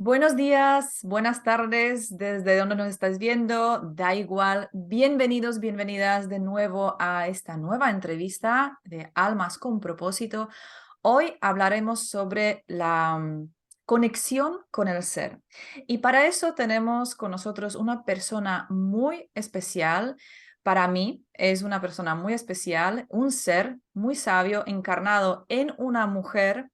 Buenos días, buenas tardes, desde donde nos estáis viendo, da igual. Bienvenidos, bienvenidas de nuevo a esta nueva entrevista de Almas con propósito. Hoy hablaremos sobre la conexión con el ser. Y para eso tenemos con nosotros una persona muy especial. Para mí es una persona muy especial, un ser muy sabio encarnado en una mujer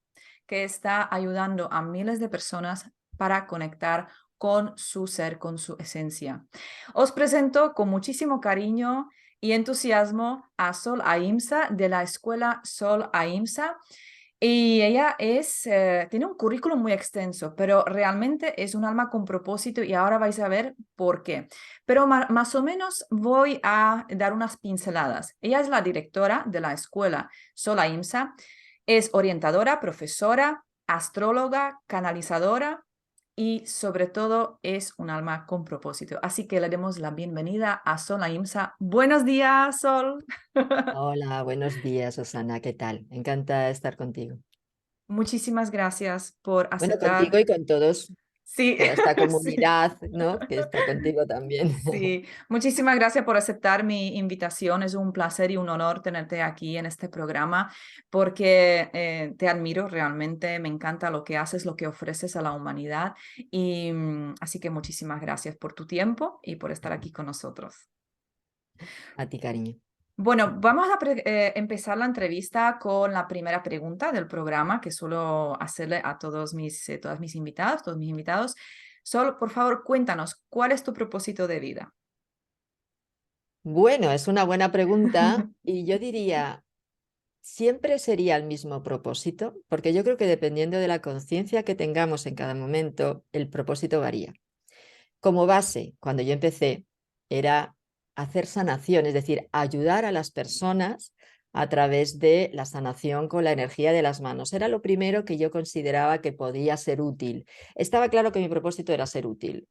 que está ayudando a miles de personas para conectar con su ser, con su esencia. Os presento con muchísimo cariño y entusiasmo a Sol Ahimsa de la escuela Sol Ahimsa. Y ella tiene un currículum muy extenso, pero realmente es un alma con propósito y ahora vais a ver por qué. Pero más o menos voy a dar unas pinceladas. Ella es la directora de la escuela Sol Ahimsa, es orientadora, profesora, astróloga, canalizadora y sobre todo es un alma con propósito. Así que le demos la bienvenida a Sol Ahimsa. Buenos días, Sol. Hola, buenos días, Susana, ¿qué tal? Encantada estar contigo. Muchísimas gracias por Bueno, contigo aceptar. y con todos, Sí, toda esta sí. comunidad, ¿no? Que está contigo también. Sí, muchísimas gracias por aceptar mi invitación. Es un placer y un honor tenerte aquí en este programa porque te admiro realmente. Me encanta lo que haces, lo que ofreces a la humanidad. Y así que muchísimas gracias por tu tiempo y por estar aquí con nosotros. A ti, cariño. Bueno, vamos a empezar la entrevista con la primera pregunta del programa que suelo hacerle a todas mis invitados, todos mis invitados. Sol, por favor, cuéntanos, ¿cuál es tu propósito de vida? Bueno, es una buena pregunta y yo diría, ¿siempre sería el mismo propósito? Porque yo creo que dependiendo de la conciencia que tengamos en cada momento, el propósito varía. Como base, cuando yo empecé, era hacer sanación, es decir, ayudar a las personas a través de la sanación con la energía de las manos. Era lo primero que yo consideraba que podía ser útil. Estaba claro que mi propósito era ser útil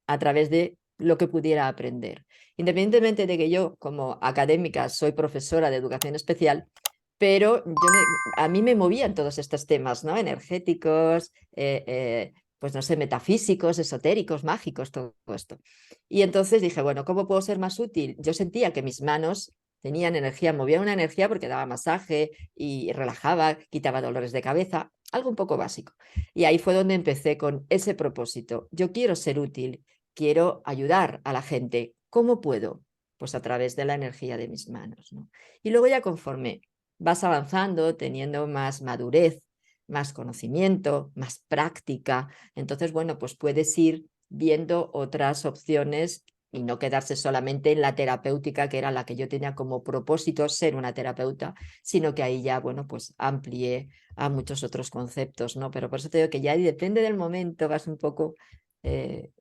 a través de lo que pudiera aprender. Independientemente de que yo, como académica, soy profesora de educación especial, pero a mí me movían todos estos temas, ¿no? Energéticos, pues no sé, metafísicos, esotéricos, mágicos, todo esto. Y entonces dije, bueno, ¿cómo puedo ser más útil? Yo sentía que mis manos tenían energía, movían una energía porque daba masaje y relajaba, quitaba dolores de cabeza, algo un poco básico. Y ahí fue donde empecé con ese propósito. Yo quiero ser útil, quiero ayudar a la gente. ¿Cómo puedo? Pues a través de la energía de mis manos, ¿no? Y luego ya conforme vas avanzando, teniendo más madurez, más conocimiento, más práctica, entonces, bueno, pues puedes ir viendo otras opciones y no quedarse solamente en la terapéutica, que era la que yo tenía como propósito ser una terapeuta, sino que ahí ya, bueno, pues amplié a muchos otros conceptos, ¿no? Pero por eso te digo que ya depende del momento, vas un poco eh,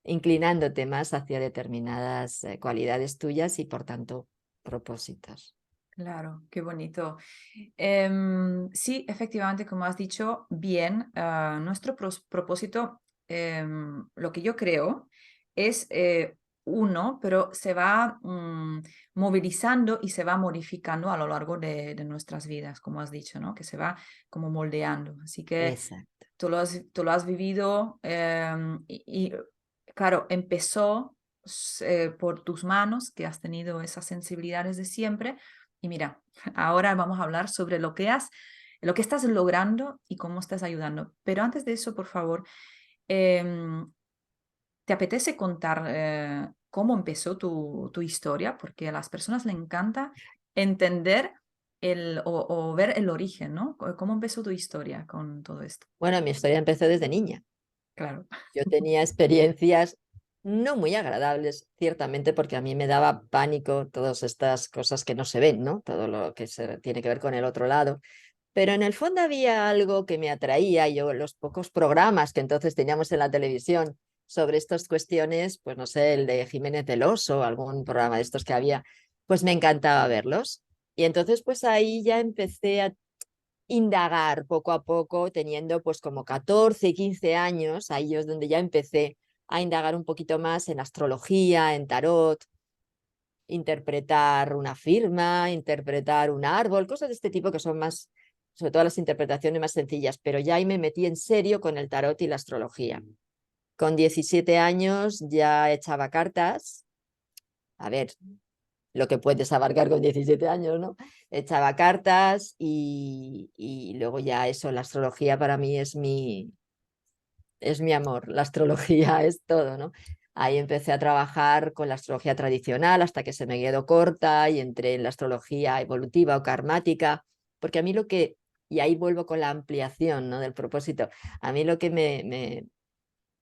inclinándote más hacia determinadas cualidades tuyas y, por tanto, propósitos. Claro, qué bonito. Sí, efectivamente, como has dicho, bien, nuestro propósito, lo que yo creo, es uno, pero se va movilizando y se va modificando a lo largo de nuestras vidas, como has dicho, ¿no? Que se va como moldeando. Así que Exacto. tú lo has vivido claro, empezó por tus manos, que has tenido esas sensibilidades de siempre y mira, ahora vamos a hablar sobre lo que estás logrando y cómo estás ayudando. Pero antes de eso, por favor, em, ¿te apetece contar cómo empezó tu historia? Porque a las personas les encanta entender o ver el origen, ¿no? ¿Cómo empezó tu historia con todo esto? Bueno, mi historia empezó desde niña. Claro. Yo tenía experiencias no muy agradables, ciertamente, porque a mí me daba pánico todas estas cosas que no se ven, ¿no? Todo lo que tiene que ver con el otro lado. Pero en el fondo había algo que me atraía. Yo, los pocos programas que entonces teníamos en la televisión sobre estas cuestiones, pues no sé, el de Jiménez del Oso, algún programa de estos que había, pues me encantaba verlos. Y entonces, pues ahí ya empecé a indagar poco a poco, teniendo pues como 14 15 años, ahí es donde ya empecé a indagar un poquito más en astrología, en tarot, interpretar una firma, interpretar un árbol, cosas de este tipo que son más sobre todo las interpretaciones más sencillas, pero ya ahí me metí en serio con el tarot y la astrología. Con 17 años ya echaba cartas. A ver, lo que puedes abarcar con 17 años, ¿no? Echaba cartas y luego ya eso, la astrología para mí es mi amor, la astrología es todo, ¿no? Ahí empecé a trabajar con la astrología tradicional hasta que se me quedó corta y entré en la astrología evolutiva o karmática, porque a mí lo que, y ahí vuelvo con la ampliación, ¿no?, del propósito, a mí lo que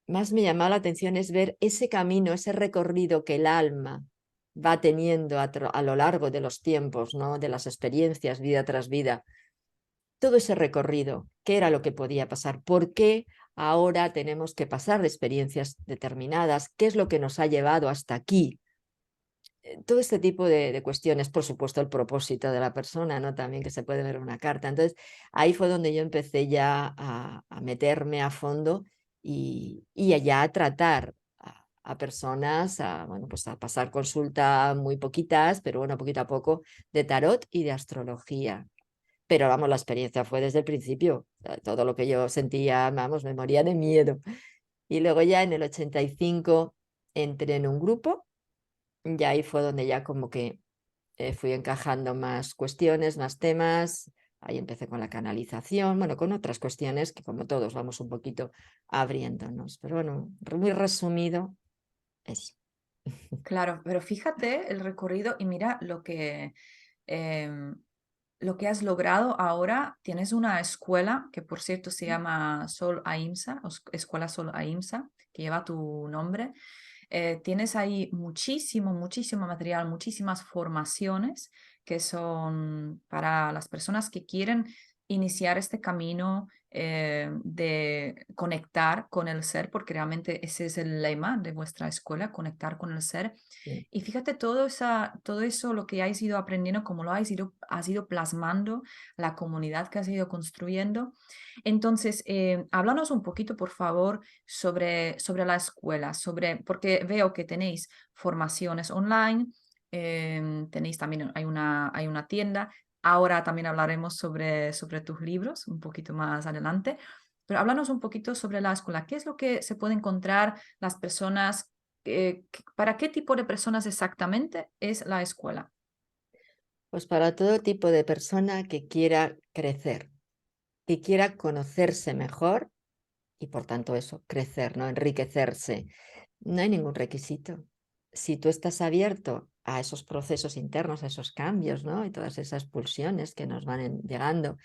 más me llamaba la atención es ver ese camino, ese recorrido que el alma va teniendo a lo largo de los tiempos, ¿no?, de las experiencias, vida tras vida, todo ese recorrido, qué era lo que podía pasar, por qué ahora tenemos que pasar de experiencias determinadas, qué es lo que nos ha llevado hasta aquí. Todo este tipo de cuestiones, por supuesto, el propósito de la persona, ¿no?, también que se puede ver en una carta. Entonces, ahí fue donde yo empecé ya a meterme a fondo y ya a tratar a personas, bueno, pues a pasar consulta muy poquitas, pero bueno, poquito a poco, de tarot y de astrología. Pero vamos, la experiencia fue desde el principio. Todo lo que yo sentía, vamos, me moría de miedo. Y luego ya en el 85 entré en un grupo, y ahí fue donde ya como que fui encajando más cuestiones, más temas. Ahí empecé con la canalización, bueno, con otras cuestiones que como todos vamos un poquito abriéndonos. Pero bueno, muy resumido, eso. Claro, pero fíjate el recorrido y mira em, lo que has logrado ahora. Tienes una escuela que, por cierto, se llama Sol Ahimsa, Escuela Sol Ahimsa, que lleva tu nombre. Tienes ahí muchísimo material, muchísimas formaciones que son para las personas que quieren iniciar este camino de conectar con el ser, porque realmente ese es el lema de vuestra escuela, conectar con el ser. Sí, Y fíjate todo eso, lo que has ido aprendiendo, cómo has ido plasmando, la comunidad que has ido construyendo. Entonces, háblanos un poquito, por favor, sobre la escuela, porque veo que tenéis formaciones online, tenéis también, hay una tienda. Ahora también hablaremos sobre tus libros un poquito más adelante. Pero háblanos un poquito sobre la escuela. ¿Qué es lo que se puede encontrar las personas? ¿Para qué tipo de personas exactamente es la escuela? pues para todo tipo de persona que quiera crecer, que quiera conocerse mejor y por tanto eso, crecer, ¿no?, enriquecerse. No hay ningún requisito. Si tú estás abierto a esos procesos internos, a esos cambios, ¿no?, y todas esas pulsiones que nos van llegando,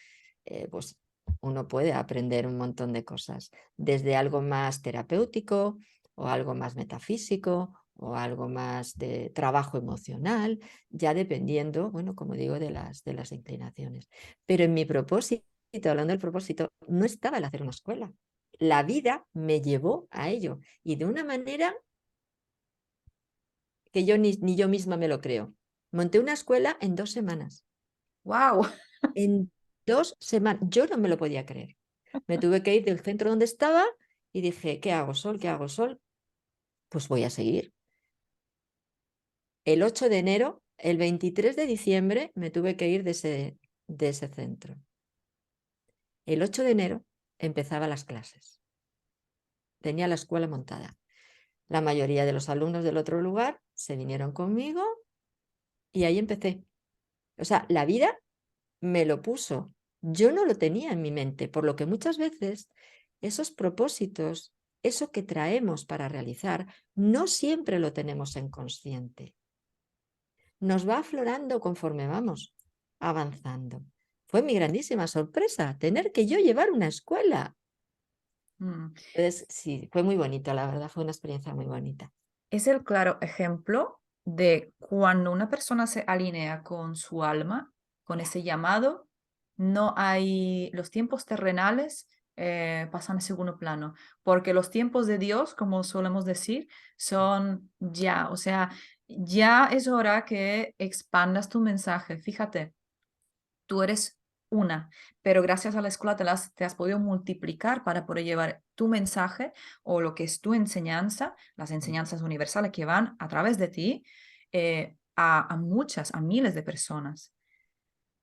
pues uno puede aprender un montón de cosas, desde algo más terapéutico o algo más metafísico o algo más de trabajo emocional, ya dependiendo, bueno, como digo, de las inclinaciones. Pero en mi propósito, hablando del propósito, no estaba el hacer una escuela. La vida me llevó a ello y de una manera que yo ni yo misma me lo creo. Monté una escuela en 2 semanas. ¡Wow! En 2 semanas. Yo no me lo podía creer. Me tuve que ir del centro donde estaba y dije: "¿Qué hago, Sol? ¿Qué hago, Sol? Pues voy a seguir". El 8 de enero, el 23 de diciembre me tuve que ir de ese centro. El 8 de enero empezaba las clases. Tenía la escuela montada. La mayoría de los alumnos del otro lugar se vinieron conmigo y ahí empecé. O sea, la vida me lo puso. Yo no lo tenía en mi mente, por lo que muchas veces esos propósitos, eso que traemos para realizar, no siempre lo tenemos en consciente. Nos va aflorando conforme vamos avanzando. Fue mi grandísima sorpresa tener que yo llevar una escuela. Mm. Entonces, sí, fue muy bonito, la verdad, fue una experiencia muy bonita. Es el claro ejemplo de cuando una persona se alinea con su alma, con ese llamado, no hay, los tiempos terrenales pasan a segundo plano, porque los tiempos de Dios, como solemos decir, son ya, o sea, ya es hora que expandas tu mensaje. Fíjate, tú eres una, pero gracias a la escuela te has podido multiplicar para poder llevar tu mensaje o lo que es tu enseñanza, las enseñanzas universales que van a través de ti, a muchas, a miles de personas.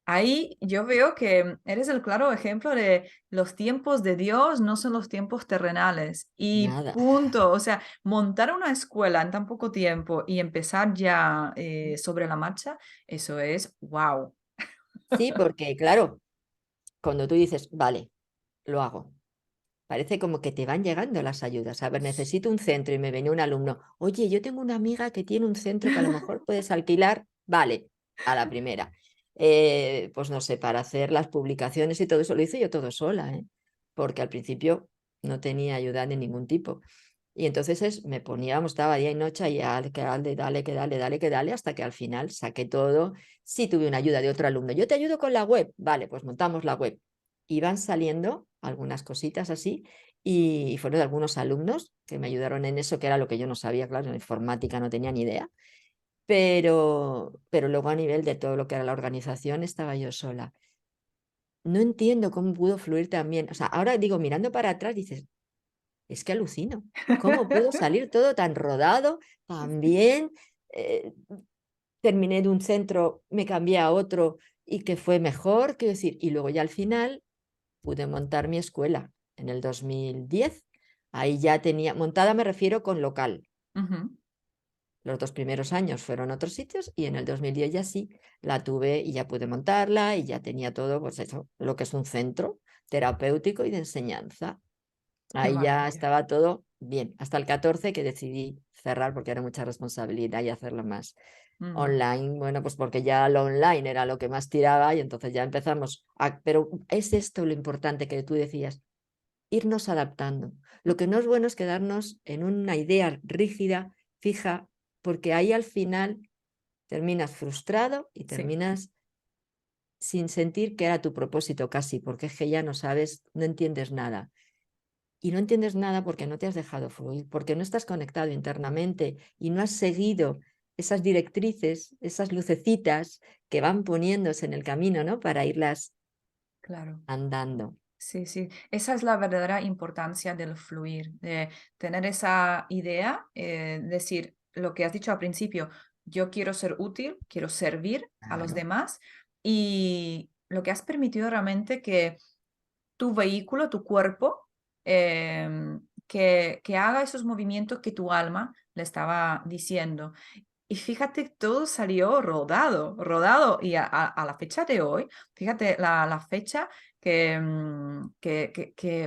ahí yo veo que eres el claro ejemplo de los tiempos de Dios no son los tiempos terrenales y Nada. punto. O sea, montar una escuela en tan poco tiempo y empezar ya sobre la marcha, eso es wow. Sí, porque claro, cuando tú dices, vale, lo hago, parece como que te van llegando las ayudas. A ver, necesito un centro y me venía un alumno. Oye, yo tengo una amiga que tiene un centro que a lo mejor puedes alquilar. Vale, a la primera. Pues no sé, para hacer las publicaciones y todo eso lo hice yo todo sola, ¿eh? Porque al principio no tenía ayuda de ningún tipo. Y entonces me poníamos, estaba día y noche y al que dale, dale, que dale, dale, que dale, hasta que al final saqué todo. Sí tuve una ayuda de otro alumno. Yo te ayudo con la web. Vale, pues montamos la web. Iban saliendo algunas cositas así y fueron de algunos alumnos que me ayudaron en eso, que era lo que yo no sabía, claro, en informática no tenía ni idea, pero luego a nivel de todo lo que era la organización estaba yo sola. No entiendo cómo pudo fluir también. O sea, ahora digo, mirando para atrás, dices, es que alucino. ¿Cómo pudo salir todo tan rodado, tan bien? Eh, Terminé de un centro, me cambié a otro y que fue mejor, quiero decir, y luego ya al final pude montar mi escuela en el 2010. Ahí ya tenía, montada me refiero con local. Ujú, Los 2 primeros años fueron otros sitios y en el 2010 ya sí la tuve y ya pude montarla y ya tenía todo, pues eso, lo que es un centro terapéutico y de enseñanza. qué Ahí ya maravilla. estaba todo bien, hasta el 14 que decidí cerrar porque era mucha responsabilidad y hacerlo más Mm, online, bueno, pues porque ya lo online era lo que más tiraba y entonces ya empezamos a, pero es esto lo importante que tú decías, irnos adaptando. Lo que no es bueno es quedarnos en una idea rígida, fija, porque ahí al final terminas frustrado y sí, terminas sin sentir que era tu propósito casi, porque es que ya no sabes, no entiendes nada. Y no entiendes nada porque no te has dejado fluir, porque no estás conectado internamente y no has seguido esas directrices, esas lucecitas que van poniéndose en el camino, ¿no? Para irlas claro. andando. Sí, sí, esa es la verdadera importancia del fluir, de tener esa idea, decir lo que has dicho al principio, yo quiero ser útil, quiero servir a los Claro. demás y lo que has permitido realmente que tu vehículo, tu cuerpo, que haga esos movimientos que tu alma le estaba diciendo. Y fíjate, todo salió rodado, rodado. Y a la fecha de hoy, fíjate la fecha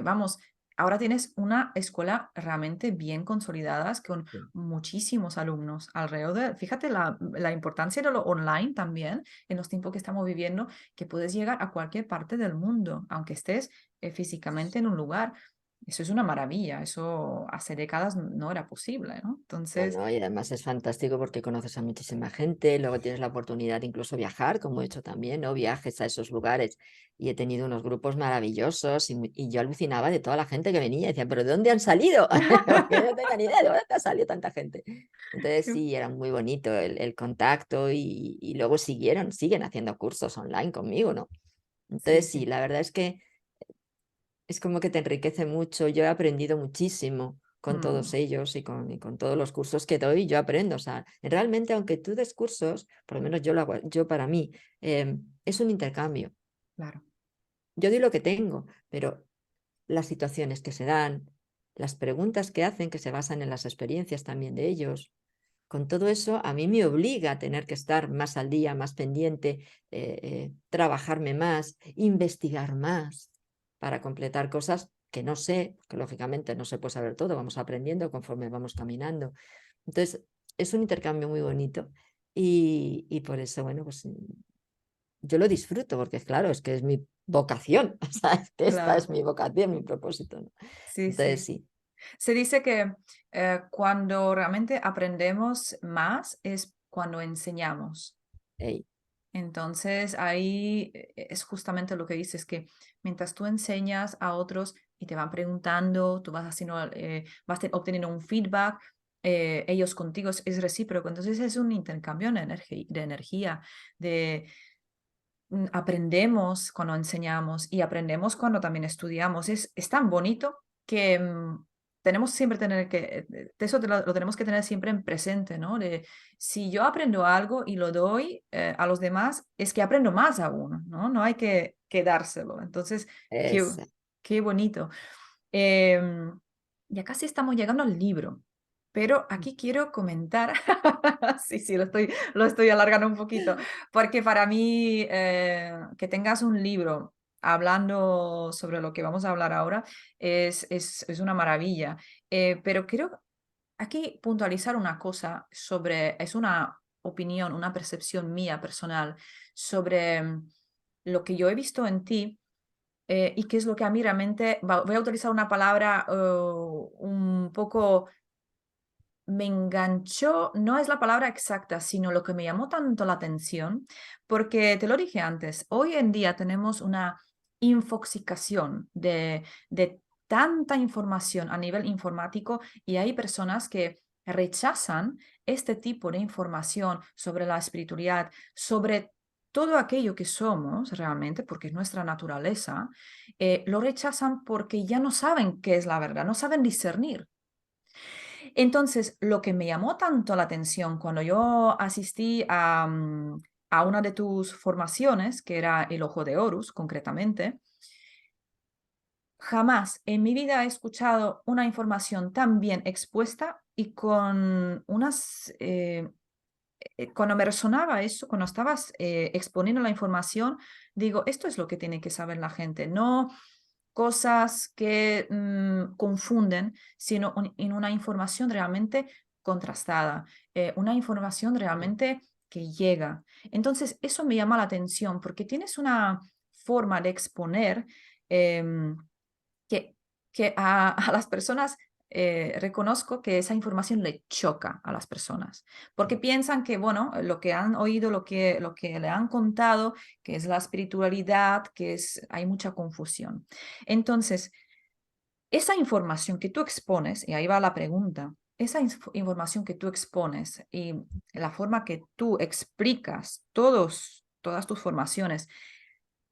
vamos, ahora tienes una escuela realmente bien consolidada con Sí. muchísimos alumnos alrededor. Fíjate la importancia de lo online también en los tiempos que estamos viviendo, que puedes llegar a cualquier parte del mundo, aunque estés físicamente en un lugar. Eso es una maravilla, eso hace décadas no era posible, ¿no? No, Entonces, no, y además es fantástico porque conoces a muchísima gente, luego tienes la oportunidad de incluso viajar, como he hecho también, ¿no? Viajes a esos lugares y he tenido unos grupos maravillosos y yo alucinaba de toda la gente que venía y decía, ¿pero de dónde han salido? Porque yo no tenía ni idea de dónde ha salido tanta gente. Entonces sí, era muy bonito el contacto y luego siguen haciendo cursos online conmigo, ¿no? sí, Entonces sí, sí, la verdad es que es como que te enriquece mucho. Yo he aprendido muchísimo con todos mm, ellos y con todos los cursos que doy, yo aprendo. O sea, realmente, aunque tú des cursos, por lo menos yo lo hago, yo para mí, es un intercambio. claro, Yo doy lo que tengo, pero las situaciones que se dan, las preguntas que hacen, que se basan en las experiencias también de ellos, con todo eso, a mí me obliga a tener que estar más al día, más pendiente, trabajarme más, investigar más para completar cosas que no sé, que lógicamente no se puede saber todo, vamos aprendiendo conforme vamos caminando. Entonces, es un intercambio muy bonito y por eso, bueno, pues yo lo disfruto porque, claro, es que es mi vocación, o sea, es que esta es claro, mi vocación, mi propósito, ¿no? sí, Entonces, sí. sí, Se dice que cuando realmente aprendemos más es cuando enseñamos. ey, Entonces, ahí es justamente lo que dices, que mientras tú enseñas a otros y te van preguntando, tú vas haciendo, obteniendo un feedback, ellos contigo es recíproco. Entonces, es un intercambio de energía, de aprendemos cuando enseñamos y aprendemos cuando también estudiamos. Es tan bonito que tenemos siempre tener que, eso lo tenemos que tener siempre en presente, ¿no? De, si yo aprendo algo y lo doy a los demás, es que aprendo más aún, ¿no? No hay que dárselo. Entonces, qué, Es, qué bonito. Em, ya casi estamos llegando al libro, pero aquí quiero comentar, sí, sí, lo estoy alargando un poquito, porque para mí que tengas un libro hablando sobre lo que vamos a hablar ahora es una maravilla. Pero quiero aquí puntualizar una cosa sobre, es una opinión, una percepción mía personal sobre lo que yo he visto en ti y qué es lo que a mí realmente, voy a utilizar una palabra un poco, me enganchó, no es la palabra exacta, sino lo que me llamó tanto la atención, porque te lo dije antes, hoy en día tenemos una infoxicación de tanta información a nivel informático y hay personas que rechazan este tipo de información sobre la espiritualidad, sobre todo aquello que somos realmente, porque es nuestra naturaleza, lo rechazan porque ya no saben qué es la verdad, no saben discernir. Entonces, lo que me llamó tanto la atención cuando yo asistí a una de tus formaciones, que era el Ojo de Horus, concretamente, jamás en mi vida he escuchado una información tan bien expuesta y con unas... cuando me resonaba eso, cuando estabas exponiendo la información, digo, esto es lo que tiene que saber la gente, no cosas que confunden, sino en una información realmente contrastada, una información realmente que llega. Entonces, eso me llama la atención porque tienes una forma de exponer em, que, que a las personas reconozco que esa información le choca a las personas, porque piensan que, bueno, lo que han oído, lo que le han contado, que es la espiritualidad, que es, hay mucha confusión. Entonces, esa información que tú expones, y ahí va la pregunta, esa información que tú expones y la forma que tú explicas todas tus formaciones,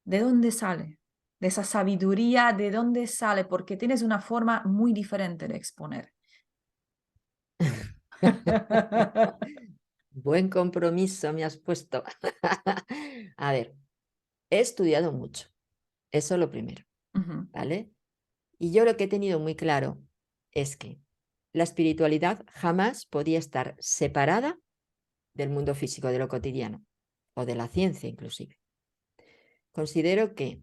¿de dónde sale? De esa sabiduría, ¿de dónde sale? Porque tienes una forma muy diferente de exponer. buen compromiso me has puesto. A ver, he estudiado mucho, eso lo primero, Ujú, ¿vale? Y yo lo que he tenido muy claro es que la espiritualidad jamás podía estar separada del mundo físico, de lo cotidiano, o de la ciencia inclusive. Considero que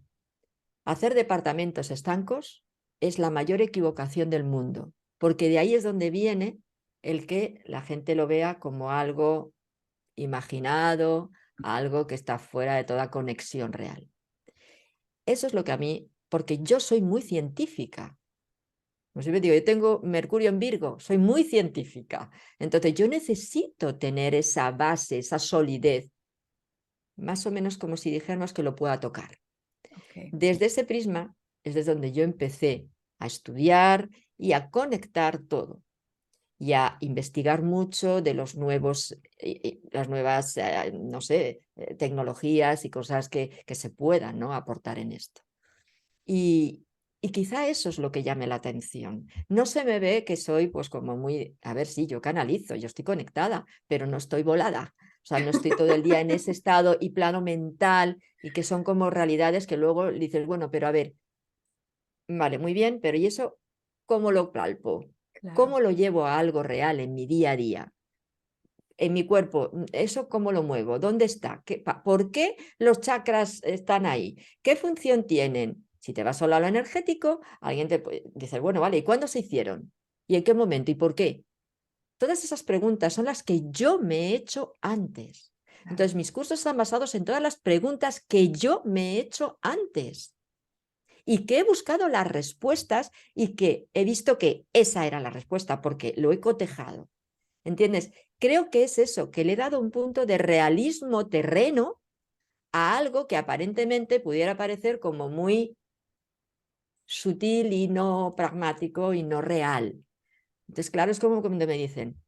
hacer departamentos estancos es la mayor equivocación del mundo, porque de ahí es donde viene el que la gente lo vea como algo imaginado, algo que está fuera de toda conexión real. Eso es lo que a mí, porque yo soy muy científica. Como siempre digo, yo tengo Mercurio en Virgo, soy muy científica. Entonces yo necesito tener esa base, esa solidez, más o menos como si dijéramos que lo pueda tocar. ok, Desde ese prisma es desde donde yo empecé a estudiar y a conectar todo y a investigar mucho de los nuevos, las nuevas, no sé, tecnologías y cosas que se puedan, ¿no?, aportar en esto. Y, y quizá eso es lo que llame la atención. No se me ve que soy pues como muy, a ver, sí, yo canalizo, yo estoy conectada, pero no estoy volada. O sea, no estoy todo el día en ese estado y plano mental y que son como realidades que luego dices, bueno, pero a ver, vale, muy bien, pero ¿y eso cómo lo palpo? claro. ¿Cómo lo llevo a algo real en mi día a día? En mi cuerpo, ¿eso cómo lo muevo? ¿Dónde está? ¿Por qué los chakras están ahí? ¿Qué función tienen? Si te vas solo a lo energético, alguien te dice, bueno, vale, ¿y cuándo se hicieron? ¿Y en qué momento? ¿Y por qué? Todas esas preguntas son las que yo me he hecho antes. Claro. Entonces, mis cursos están basados en todas las preguntas que yo me he hecho antes y que he buscado las respuestas y que he visto que esa era la respuesta porque lo he cotejado. ¿Entiendes? Creo que es eso, que le he dado un punto de realismo terreno a algo que aparentemente pudiera parecer como muy sutil y no pragmático y no real. Entonces, claro, es como cuando me dicen,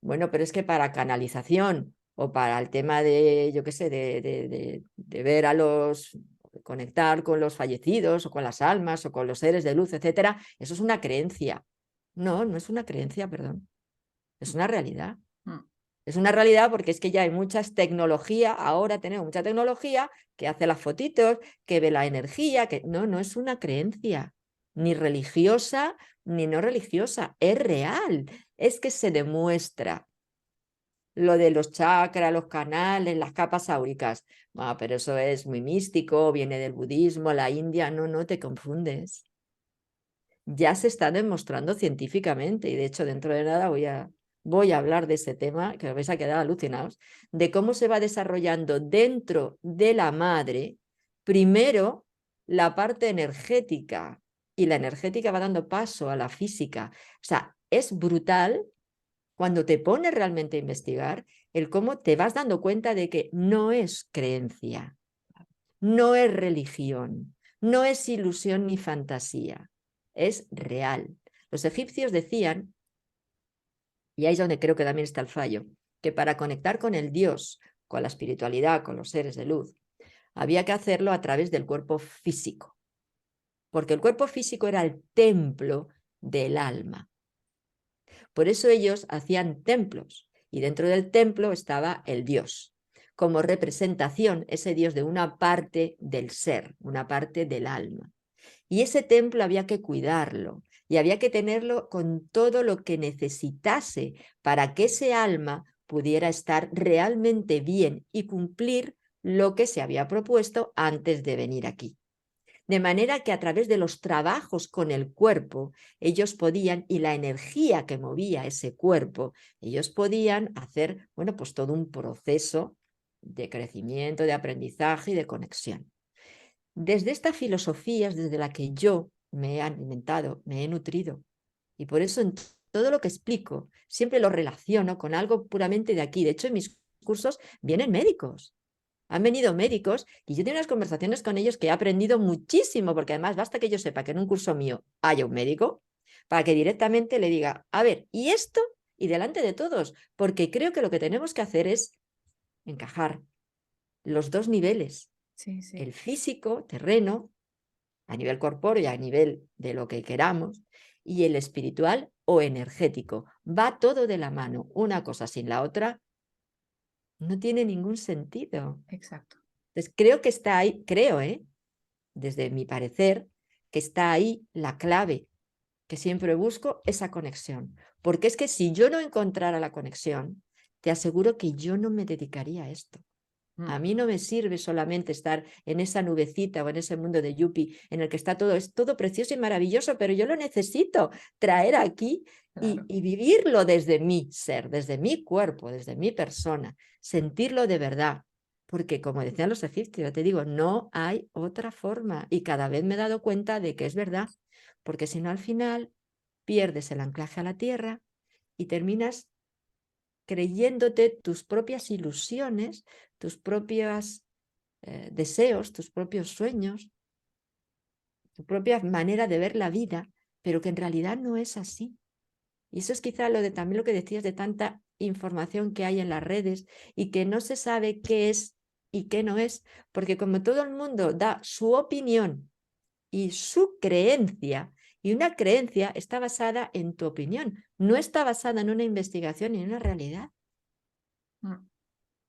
bueno, pero es que para canalización o para el tema de, yo qué sé, de ver a los, conectar con los fallecidos o con las almas o con los seres de luz, etcétera, eso es una creencia. No, no es una creencia, perdón. Es una realidad. Mm. Es una realidad porque es que ya hay muchas tecnología, ahora tenemos mucha tecnología que hace las fotitos, que ve la energía, que no, no es una creencia, ni religiosa ni no religiosa, es real, es que se demuestra. Lo de los chakras, los canales, las capas áuricas, pero eso es muy místico, viene del budismo, la India, no, no te confundes. Ya se está demostrando científicamente y de hecho dentro de nada voy a hablar de ese tema, que os vais a quedar alucinados, de cómo se va desarrollando dentro de la madre, primero la parte energética y la energética va dando paso a la física. O sea, es brutal cuando te pones realmente a investigar el cómo te vas dando cuenta de que no es creencia, no es religión, no es ilusión ni fantasía, es real. Los egipcios decían, y ahí es donde creo que también está el fallo, que para conectar con el Dios, con la espiritualidad, con los seres de luz, había que hacerlo a través del cuerpo físico, porque el cuerpo físico era el templo del alma. Por eso ellos hacían templos y dentro del templo estaba el Dios, como representación, ese Dios de una parte del ser, una parte del alma. Y ese templo había que cuidarlo y había que tenerlo con todo lo que necesitase para que ese alma pudiera estar realmente bien y cumplir lo que se había propuesto antes de venir aquí. De manera que a través de los trabajos con el cuerpo, ellos podían, y la energía que movía ese cuerpo, ellos podían hacer, bueno, pues todo un proceso de crecimiento, de aprendizaje y de conexión. Desde esta filosofía es desde la que yo me he alimentado, me he nutrido. Y por eso en todo lo que explico siempre lo relaciono con algo puramente de aquí. De hecho, en mis cursos vienen médicos. Han venido médicos y yo tengo unas conversaciones con ellos que he aprendido muchísimo, porque además basta que yo sepa que en un curso mío haya un médico para que directamente le diga, a ver, ¿y esto? Y delante de todos, porque creo que lo que tenemos que hacer es encajar los dos niveles, Sí, sí. el físico, terreno, a nivel corpóreo y a nivel de lo que queramos, y el espiritual o energético. Va todo de la mano, una cosa sin la otra no tiene ningún sentido. Exacto. Entonces, creo que está ahí, creo, desde mi parecer, que está ahí la clave, que siempre busco esa conexión. Porque es que si yo no encontrara la conexión, te aseguro que yo no me dedicaría a esto. A Mm. mí no me sirve solamente estar en esa nubecita o en ese mundo de Yuppie en el que está todo, es todo precioso y maravilloso, pero yo lo necesito traer aquí Claro. y vivirlo desde mi ser, desde mi cuerpo, desde mi persona, sentirlo de verdad. Porque como decían los egipcios, yo te digo, no hay otra forma. Y cada vez me he dado cuenta de que es verdad, porque si no al final pierdes el anclaje a la tierra y terminas creyéndote tus propias ilusiones, tus propios deseos, tus propios sueños, tu propia manera de ver la vida, pero que en realidad no es así. Y eso es quizá también lo que decías de tanta información que hay en las redes y que no se sabe qué es y qué no es, porque como todo el mundo da su opinión y su creencia, y una creencia está basada en tu opinión, no está basada en una investigación ni en una realidad. Mm.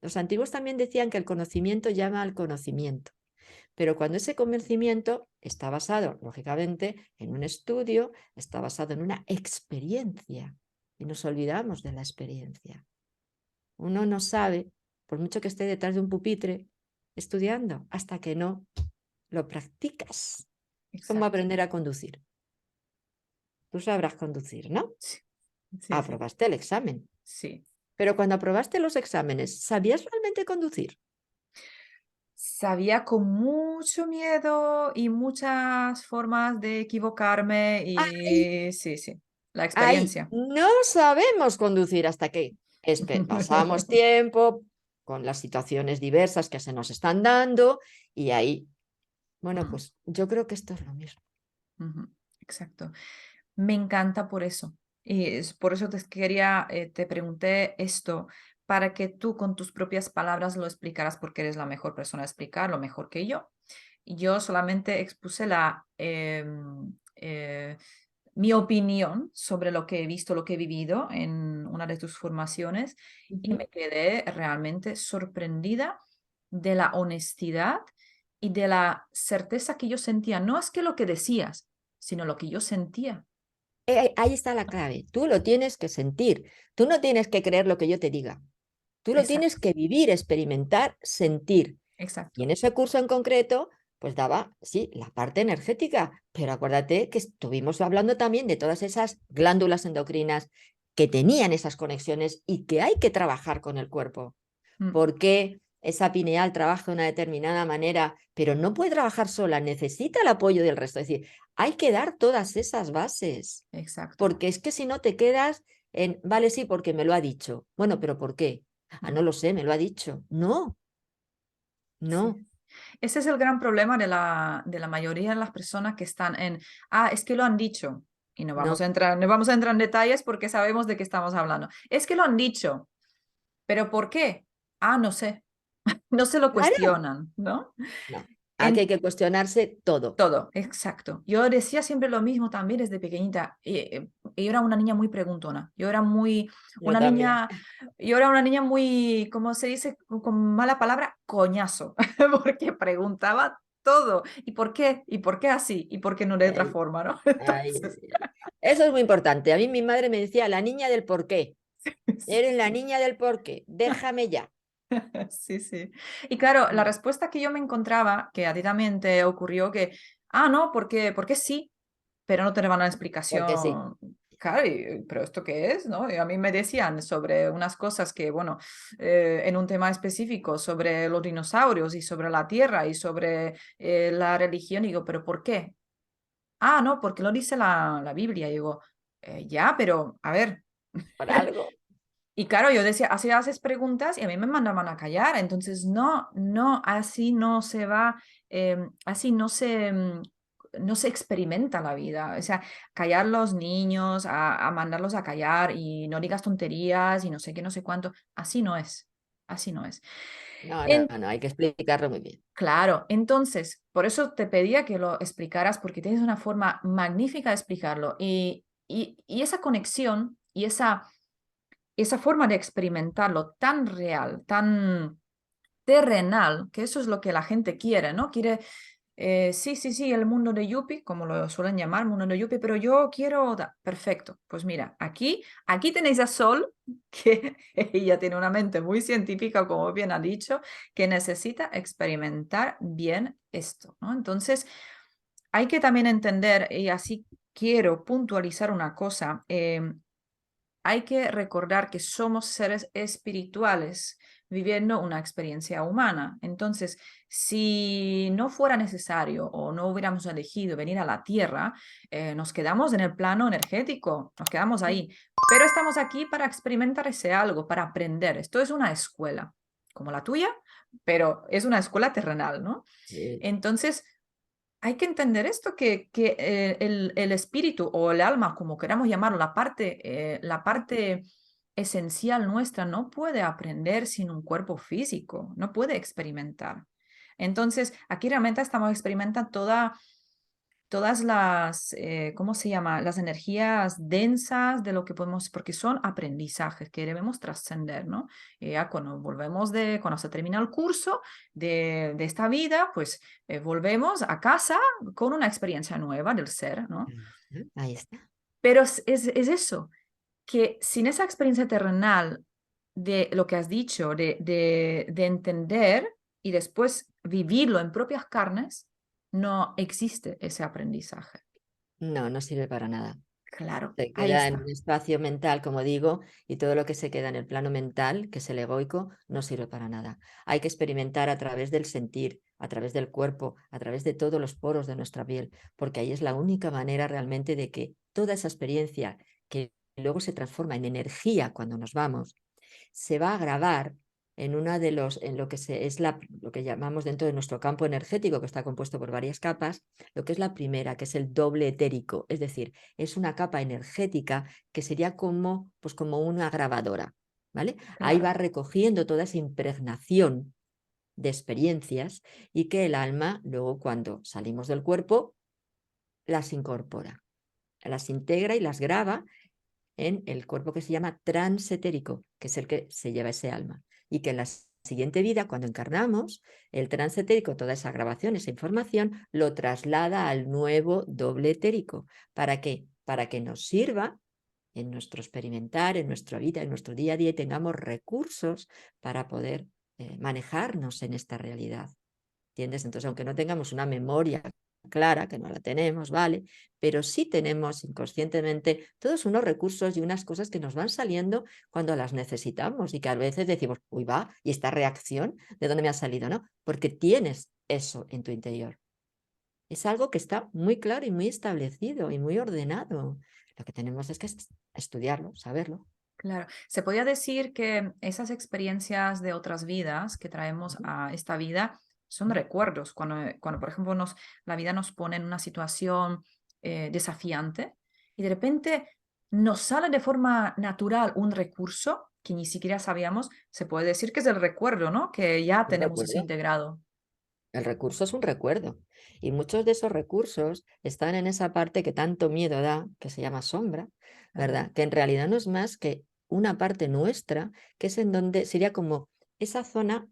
Los antiguos también decían que el conocimiento llama al conocimiento, pero cuando ese conocimiento está basado, lógicamente, en un estudio, está basado en una experiencia, y nos olvidamos de la experiencia. Uno no sabe, por mucho que esté detrás de un pupitre estudiando, hasta que no lo practicas. Es como Exacto. aprender a conducir. Tú sabrás conducir, ¿no? Sí, sí, sí. Aprobaste el examen. Sí. Pero cuando aprobaste los exámenes, ¿sabías realmente conducir? Sabía con mucho miedo y muchas formas de equivocarme Ahí, y sí, sí, la ahí, experiencia. no sabemos conducir hasta que pasamos tiempo con las situaciones diversas que se nos están dando y ahí, bueno, Mm. pues yo creo que esto es lo mismo. Ujú. Exacto. Me encanta por eso. Y es por eso te pregunté esto, para que tú con tus propias palabras lo explicaras, porque eres la mejor persona a explicarlo mejor que yo. Y yo solamente expuse mi opinión sobre lo que he visto, lo que he vivido en una de tus formaciones y Ujú. me quedé realmente sorprendida de la honestidad y de la certeza que yo sentía. No es que lo que decías, sino lo que yo sentía. Ahí está la clave. Tú lo tienes que sentir. Tú no tienes que creer lo que yo te diga. Tú lo tienes Exacto, que vivir, experimentar, sentir. Y exacto. en ese curso en concreto, pues daba, sí, la parte energética, pero acuérdate que estuvimos hablando también de todas esas glándulas endocrinas que tenían esas conexiones y que hay que trabajar con el cuerpo. Mm, ¿Por qué esa pineal trabaja de una determinada manera, pero no puede trabajar sola? Necesita el apoyo del resto. Es decir, hay que dar todas esas bases, exacto. porque es que si no te quedas en, vale, sí, porque me lo ha dicho. Bueno, pero ¿por qué? Ah, Mm, no lo sé, me lo ha dicho. No, sí. no. Ese es el gran problema de la mayoría de las personas que están en, es que lo han dicho. Y No, no vamos a entrar en detalles porque sabemos de qué estamos hablando. Es que lo han dicho, pero ¿por qué? No sé. No se lo claro, cuestionan, ¿no? no. Aquí hay En que cuestionarse todo. todo, exacto. Yo decía siempre lo mismo también desde pequeñita. Yo era una niña muy preguntona. Yo Una también. niña, yo era una niña muy, ¿cómo se dice con mala palabra? Coñazo, porque preguntaba todo. ¿Y por qué? ¿Y por qué así? ¿Y por qué no de otra Ay, forma, no? ay, Entonces, ay, ay. Eso es muy importante. A mí mi madre me decía, la niña del porqué. Eres la niña del porqué. Déjame ya. sí, sí. Y claro, la Mm. respuesta que yo me encontraba, que a ti también te ocurrió, que, no, porque sí, pero no te daban una Porque sí. explicación. Claro, pero ¿esto qué es? ¿No? Y a mí me decían sobre unas cosas que, bueno, en un tema específico, sobre los dinosaurios y sobre la Tierra y sobre la religión, y digo, ¿pero por qué? No, porque lo dice la Biblia. Y digo, ya, pero a ver. Por algo. Y claro, yo decía, así haces preguntas y a mí me mandaban a callar. Entonces, no, no, así no se va, así no se experimenta la vida. O sea, callar los niños, a mandarlos a callar y no digas tonterías y no sé qué, no sé cuánto. Así no es. Así no es. No, no, En- no, hay que explicarlo muy bien. claro, entonces, por eso te pedía que lo explicaras porque tienes una forma magnífica de explicarlo. Y esa conexión y esa forma de experimentarlo tan real, tan terrenal, que eso es lo que la gente quiere, ¿no? Quiere, sí, sí, sí, el mundo de Yuppie, como lo suelen llamar, mundo de Yuppie, pero yo quiero, perfecto, pues mira, aquí tenéis a Sol, que ella tiene una mente muy científica, como bien ha dicho, que necesita experimentar bien esto, ¿no? Entonces, hay que también entender, y así quiero puntualizar una cosa, hay que recordar que somos seres espirituales viviendo una experiencia humana. Entonces, si no fuera necesario o no hubiéramos elegido venir a la Tierra, nos quedamos en el plano energético, nos quedamos ahí. Pero estamos aquí para experimentar ese algo, para aprender. Esto es una escuela, como la tuya, pero es una escuela terrenal, ¿no? Sí. Entonces, hay que entender esto, que el espíritu o el alma, como queramos llamarlo, la parte esencial nuestra no puede aprender sin un cuerpo físico, no puede experimentar. Entonces, aquí realmente estamos experimentando todas las, ¿cómo se llama? Las energías densas de lo que podemos, porque son aprendizajes que debemos trascender, ¿no? Y ya cuando se termina el curso de esta vida, pues volvemos a casa con una experiencia nueva del ser, ¿no? Ujú, ahí está. Pero es eso, que sin esa experiencia terrenal de lo que has dicho, de entender y después vivirlo en propias carnes, no existe ese aprendizaje. No, no sirve para nada. Claro, Se ahí queda en un está. espacio mental, como digo, y todo lo que se queda en el plano mental, que es el egoico, no sirve para nada. Hay que experimentar a través del sentir, a través del cuerpo, a través de todos los poros de nuestra piel, porque ahí es la única manera realmente de que toda esa experiencia que luego se transforma en energía cuando nos vamos, se va a grabar en una de los, en lo que es lo que llamamos dentro de nuestro campo energético, que está compuesto por varias capas, lo que es la primera, que es el doble etérico, es decir, es una capa energética que sería como, pues como una grabadora, ¿vale? Ahí va Claro, recogiendo toda esa impregnación de experiencias y que el alma luego cuando salimos del cuerpo las incorpora. las integra y las graba en el cuerpo que se llama transetérico, que es el que se lleva ese alma. Y que en la siguiente vida, cuando encarnamos, el transetérico, toda esa grabación, esa información, lo traslada al nuevo doble etérico. ¿Para qué? Para que nos sirva en nuestro experimentar, en nuestra vida, en nuestro día a día, y tengamos recursos para poder manejarnos en esta realidad. ¿Entiendes? Entonces, aunque no tengamos una memoria clara, que no la tenemos, ¿vale? Pero sí tenemos inconscientemente todos unos recursos y unas cosas que nos van saliendo cuando las necesitamos y que a veces decimos, uy, va, ¿y esta reacción de dónde me ha salido? ¿No? Porque tienes eso en tu interior. Es algo que está muy claro y muy establecido y muy ordenado. Lo que tenemos es que estudiarlo, saberlo. Claro, se podría decir que esas experiencias de otras vidas que traemos a esta vida son recuerdos. Cuando por ejemplo, la vida nos pone en una situación desafiante y de repente nos sale de forma natural un recurso que ni siquiera sabíamos, se puede decir que es el recuerdo, ¿no? Que ya Un tenemos eso recuerdo. integrado. El recurso es un recuerdo y muchos de esos recursos están en esa parte que tanto miedo da, que se llama sombra, Claro. ¿verdad? Que en realidad no es más que una parte nuestra, que es en donde sería como esa zona,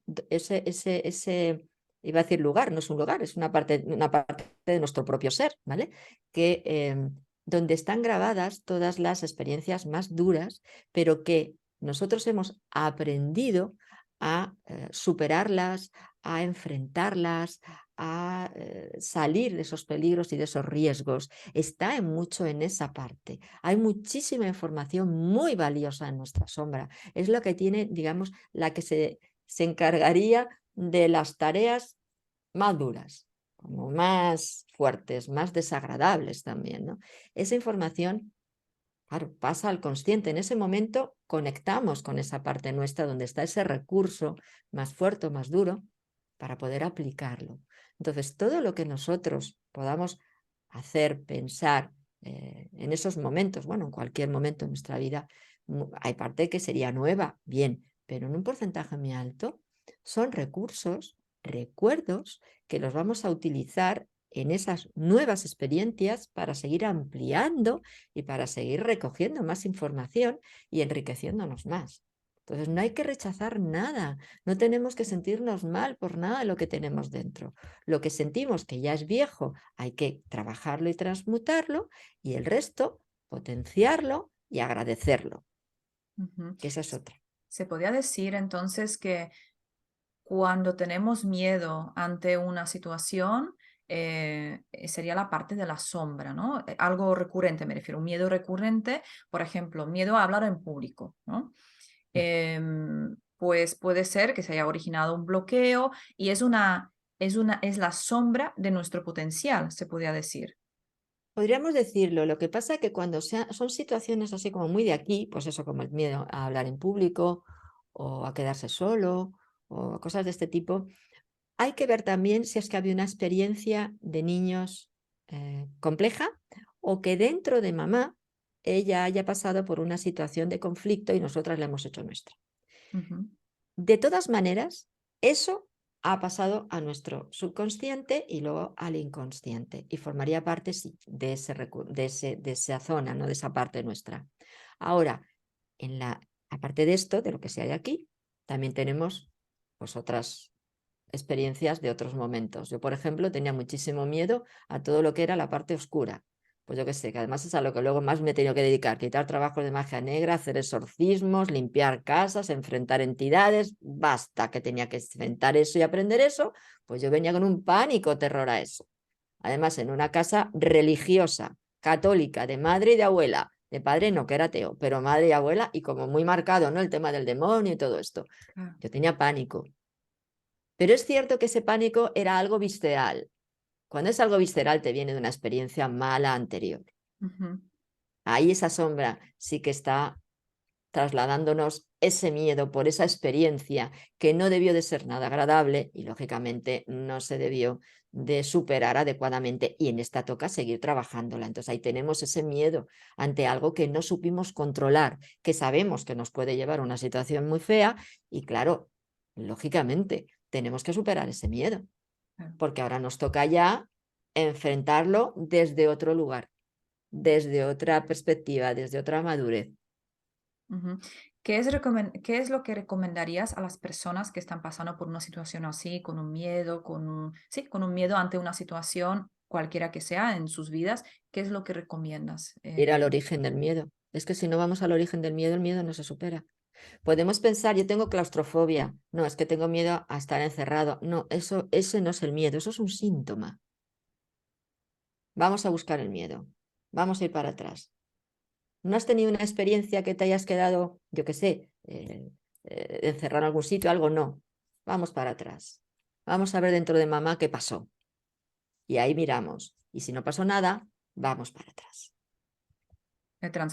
iba a decir lugar, no es un lugar, es una parte de nuestro propio ser, ¿vale? Que donde están grabadas todas las experiencias más duras, pero que nosotros hemos aprendido a superarlas, a enfrentarlas, a salir de esos peligros y de esos riesgos. Está mucho en esa parte. Hay muchísima información muy valiosa en nuestra sombra. Es lo que tiene, digamos, la que se encargaría de las tareas más duras, como más fuertes, más desagradables también, ¿no? Esa información, claro, pasa al consciente. En ese momento conectamos con esa parte nuestra donde está ese recurso más fuerte, más duro, para poder aplicarlo. Entonces, todo lo que nosotros podamos hacer, pensar en esos momentos, bueno, en cualquier momento de nuestra vida, hay parte que sería nueva, bien, pero en un porcentaje muy alto son recursos, recuerdos que los vamos a utilizar en esas nuevas experiencias para seguir ampliando y para seguir recogiendo más información y enriqueciéndonos más. Entonces, no hay que rechazar nada, no tenemos que sentirnos mal por nada de lo que tenemos dentro. Lo que sentimos que ya es viejo, hay que trabajarlo y transmutarlo, y el resto, potenciarlo y agradecerlo, Ujú. que esa es otra. Se podría decir entonces que cuando tenemos miedo ante una situación, sería la parte de la sombra, ¿no? Algo recurrente, me refiero, un miedo recurrente, por ejemplo, miedo a hablar en público, ¿no? Pues puede ser que se haya originado un bloqueo y es la sombra de nuestro potencial, se podría decir. Podríamos decirlo, lo que pasa es que cuando son situaciones así como muy de aquí, pues eso, como el miedo a hablar en público o a quedarse solo o cosas de este tipo, hay que ver también si es que había una experiencia de niños compleja o que dentro de mamá ella haya pasado por una situación de conflicto y nosotras la hemos hecho nuestra. Ujú, De todas maneras, eso ha pasado a nuestro subconsciente y luego al inconsciente y formaría parte sí, de esa zona, ¿no? De esa parte nuestra. Ahora, aparte de esto, de lo que se hay aquí, también tenemos pues, otras experiencias de otros momentos. Yo, por ejemplo, tenía muchísimo miedo a todo lo que era la parte oscura. Pues yo qué sé, que además es a lo que luego más me he tenido que dedicar, quitar trabajos de magia negra, hacer exorcismos, limpiar casas, enfrentar entidades, basta, que tenía que enfrentar eso y aprender eso, pues yo venía con un pánico, terror a eso. Además, en una casa religiosa, católica, de madre y de abuela, de padre no, que era ateo, pero madre y abuela, y como muy marcado, ¿no? El tema del demonio y todo esto. claro. Yo tenía pánico. Pero es cierto que ese pánico era algo visceral. Cuando es algo visceral te viene de una experiencia mala anterior. Ujú, Ahí esa sombra sí que está trasladándonos ese miedo por esa experiencia que no debió de ser nada agradable y lógicamente no se debió de superar adecuadamente y en esta toca seguir trabajándola. Entonces ahí tenemos ese miedo ante algo que no supimos controlar, que sabemos que nos puede llevar a una situación muy fea y claro, lógicamente tenemos que superar ese miedo claro. porque ahora nos toca ya enfrentarlo desde otro lugar. desde otra perspectiva, desde otra madurez. Ujú. ¿Qué es lo que recomendarías a las personas que están pasando por una situación así, con un miedo, sí, con un miedo ante una situación, cualquiera que sea en sus vidas? ¿Qué es lo que recomiendas? Ir al origen del miedo. Es que si no vamos al origen del miedo no se supera. Podemos pensar, yo tengo claustrofobia. No, es que tengo miedo a estar encerrado. No, ese no es el miedo, eso es un síntoma. Vamos a buscar el miedo. Vamos a ir para atrás. ¿No has tenido una experiencia que te hayas quedado, yo qué sé, encerrado en algún sitio, algo? No. Vamos para atrás. Vamos a ver dentro de mamá qué pasó. Y ahí miramos. Y si no pasó nada, vamos para atrás.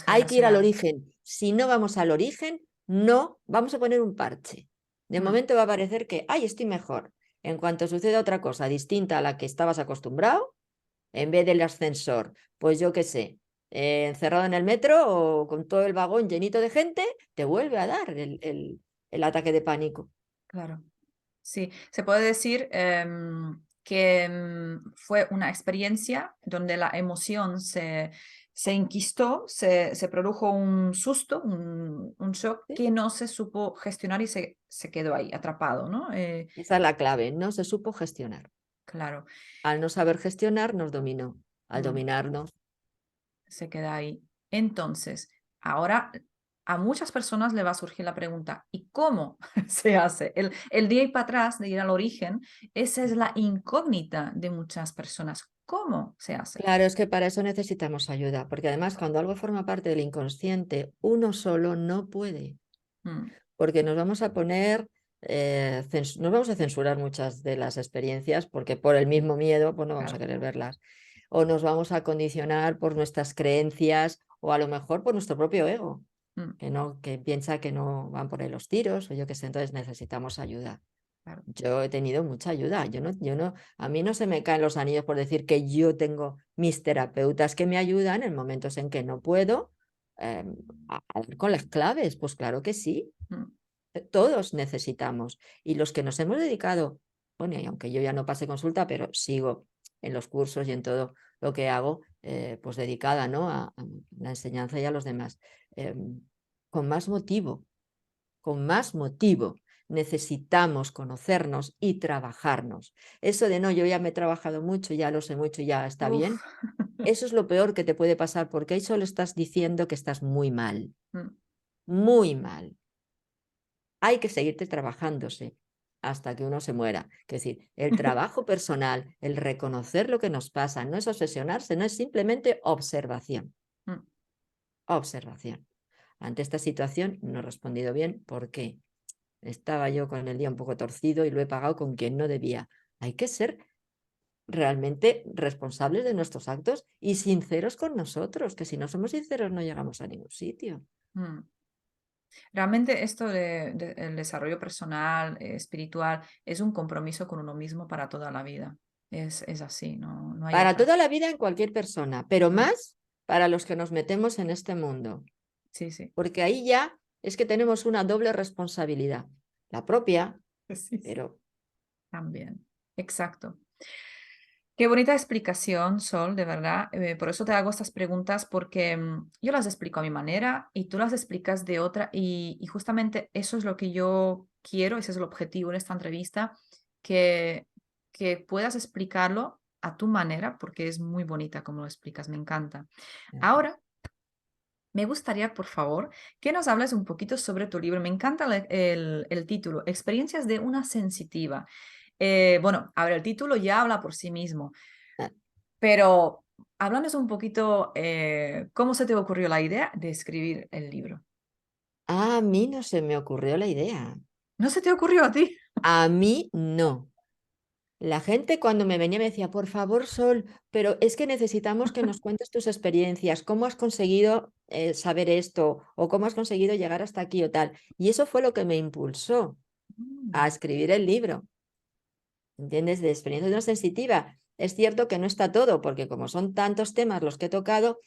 Hay que ir al Transgeneracional. origen. Si no vamos al origen, no vamos a poner un parche. De Mm, momento va a parecer que, ay, estoy mejor. En cuanto suceda otra cosa distinta a la que estabas acostumbrado, en vez del ascensor, pues yo qué sé, encerrado en el metro o con todo el vagón llenito de gente, te vuelve a dar el ataque de pánico. claro. Sí, se puede decir que fue una experiencia donde la emoción se enquistó, se produjo un susto, un shock ¿Sí? que no se supo gestionar y se quedó ahí atrapado, ¿no? Esa es la clave, no se supo gestionar. Claro, Al no saber gestionar, nos dominó. Al mm, dominarnos, se queda ahí. Entonces, ahora a muchas personas le va a surgir la pregunta, ¿y cómo se hace? El de ir para atrás, de ir al origen, esa es la incógnita de muchas personas. ¿Cómo se hace? claro, es que para eso necesitamos ayuda, porque además cuando algo forma parte del inconsciente, uno solo no puede, Mm, porque nos vamos a poner, nos vamos a censurar muchas de las experiencias, porque por el mismo miedo, pues no vamos a claro. querer verlas, o nos vamos a condicionar por nuestras creencias, o a lo mejor por nuestro propio ego, Mm, que piensa que no van por ahí los tiros, o yo qué sé, entonces necesitamos ayuda. claro. Yo he tenido mucha ayuda. A mí no se me caen los anillos por decir que yo tengo mis terapeutas que me ayudan en momentos en que no puedo a dar con las claves. Pues claro que sí, Mm, todos necesitamos. Y los que nos hemos dedicado, bueno, y aunque yo ya no pase consulta, pero sigo en los cursos y en todo lo que hago, pues dedicada, ¿no? A la enseñanza y a los demás. Con más motivo, con más motivo. Necesitamos conocernos y trabajarnos. Eso de no, yo ya me he trabajado mucho, ya lo sé mucho, ya está uf. bien. Eso es lo peor que te puede pasar porque ahí solo estás diciendo que estás muy mal, Mm, muy mal. Hay que seguirte trabajándose hasta que uno se muera. Es decir, el trabajo personal, el reconocer lo que nos pasa, no es obsesionarse, no es simplemente observación. mm, Observación. Ante esta situación no he respondido bien. ¿Por qué? Estaba yo con el día un poco torcido y lo he pagado con quien no debía. Hay que ser realmente responsables de nuestros actos y sinceros con nosotros, que si no somos sinceros no llegamos a ningún sitio. mm. Realmente esto el desarrollo personal, espiritual, es un compromiso con uno mismo para toda la vida. Es así, no hay Para otra. toda la vida en cualquier persona, pero Mm, más para los que nos metemos en este mundo, sí, sí. porque ahí ya es que tenemos una doble responsabilidad, la propia, Sí, sí. pero También. Exacto. Qué bonita explicación, Sol, de verdad. Por eso te hago estas preguntas, porque yo las explico a mi manera y tú las explicas de otra. Y justamente eso es lo que yo quiero, ese es el objetivo en esta entrevista, que, que puedas explicarlo a tu manera, porque es muy bonita como lo explicas, me encanta. Ahora, me gustaría, por favor, que nos hables un poquito sobre tu libro. Me encanta el título, Experiencias de una sensitiva. Bueno, a ver, el título ya habla por sí mismo. ah, Pero háblanos un poquito, ¿cómo se te ocurrió la idea de escribir el libro? a mí no se me ocurrió la idea. ¿No se te ocurrió a ti? A mí no. La gente cuando me venía me decía, por favor, Sol, pero es que necesitamos que nos cuentes tus experiencias, cómo has conseguido saber esto o cómo has conseguido llegar hasta aquí o tal. Y eso fue lo que me impulsó a Mm, escribir el libro, ¿entiendes? De experiencia de una sensitiva. Es cierto que no está todo, porque como son tantos temas los que he tocado,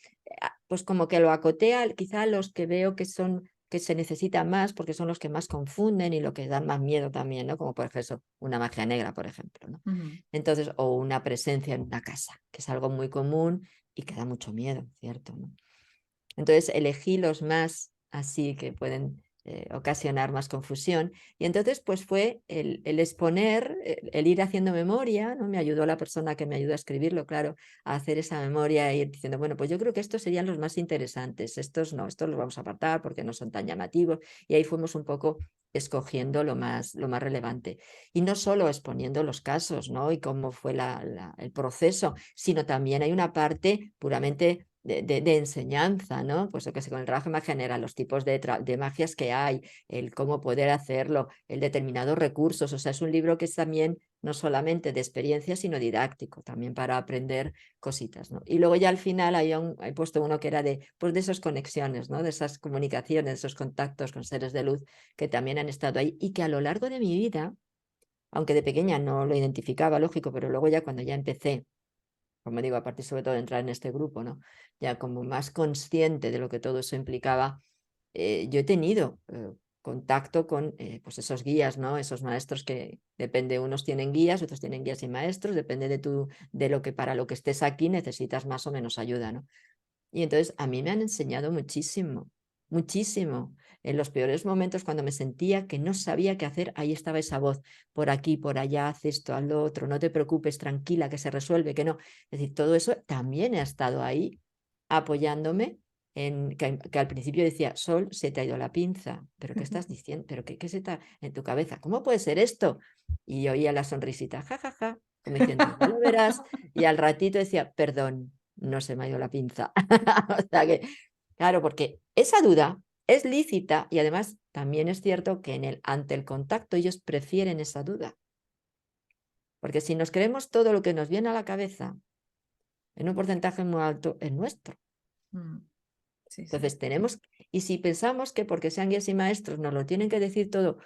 pues como que lo acotea quizá los que veo que son que se necesitan más porque son los que más confunden y lo que dan más miedo también, ¿no? Como por ejemplo una magia negra, por ejemplo, ¿no? ujú, Entonces, o una presencia en una casa, que es algo muy común y que da mucho miedo, ¿cierto? ¿No? Entonces elegí los más así que pueden ocasionar más confusión. Y entonces pues fue el exponer, el ir haciendo memoria, ¿no? Me ayudó la persona que me ayudó a escribirlo, claro, a hacer esa memoria e ir diciendo, bueno, pues yo creo que estos serían los más interesantes, estos no, estos los vamos a apartar porque no son tan llamativos. Y ahí fuimos un poco escogiendo lo más relevante. Y no solo exponiendo los casos, ¿no? Y cómo fue el proceso, sino también hay una parte puramente de enseñanza, ¿no? Pues lo que sé, con el trabajo de magia general, los tipos de magias que hay, el cómo poder hacerlo, el determinados recursos. O sea, es un libro que es también no solamente de experiencia, sino didáctico, también para aprender cositas, ¿no? Y luego ya al final he puesto uno que era pues de esas conexiones, ¿no? De esas comunicaciones, esos contactos con seres de luz que también han estado ahí y que a lo largo de mi vida, aunque de pequeña no lo identificaba, lógico, pero luego ya cuando ya empecé, como digo, a partir sobre todo de entrar en este grupo, ¿no? Ya como más consciente de lo que todo eso implicaba, yo he tenido contacto con pues esos guías, ¿no? Esos maestros que depende, unos tienen guías, otros tienen guías y maestros, depende de lo que para lo que estés aquí necesitas más o menos ayuda, ¿no? Y entonces a mí me han enseñado muchísimo, muchísimo. En los peores momentos, cuando me sentía que no sabía qué hacer, ahí estaba esa voz, por aquí, por allá, haz esto, haz lo otro, no te preocupes, tranquila, que se resuelve, que no. Es decir, todo eso también ha estado ahí apoyándome en que al principio decía, Sol, se te ha ido la pinza, pero ¿qué estás diciendo? ¿Pero qué se está en tu cabeza? ¿Cómo puede ser esto? Y oía la sonrisita, ja, ja, ja, como diciendo, ya lo verás. Y al ratito decía, perdón, no se me ha ido la pinza. O sea que, claro, porque esa duda es lícita y además también es cierto que ante el contacto ellos prefieren esa duda. Porque si nos creemos todo lo que nos viene a la cabeza, en un porcentaje muy alto, es nuestro. Sí, sí. Entonces y si pensamos que porque sean guías y maestros nos lo tienen que decir todo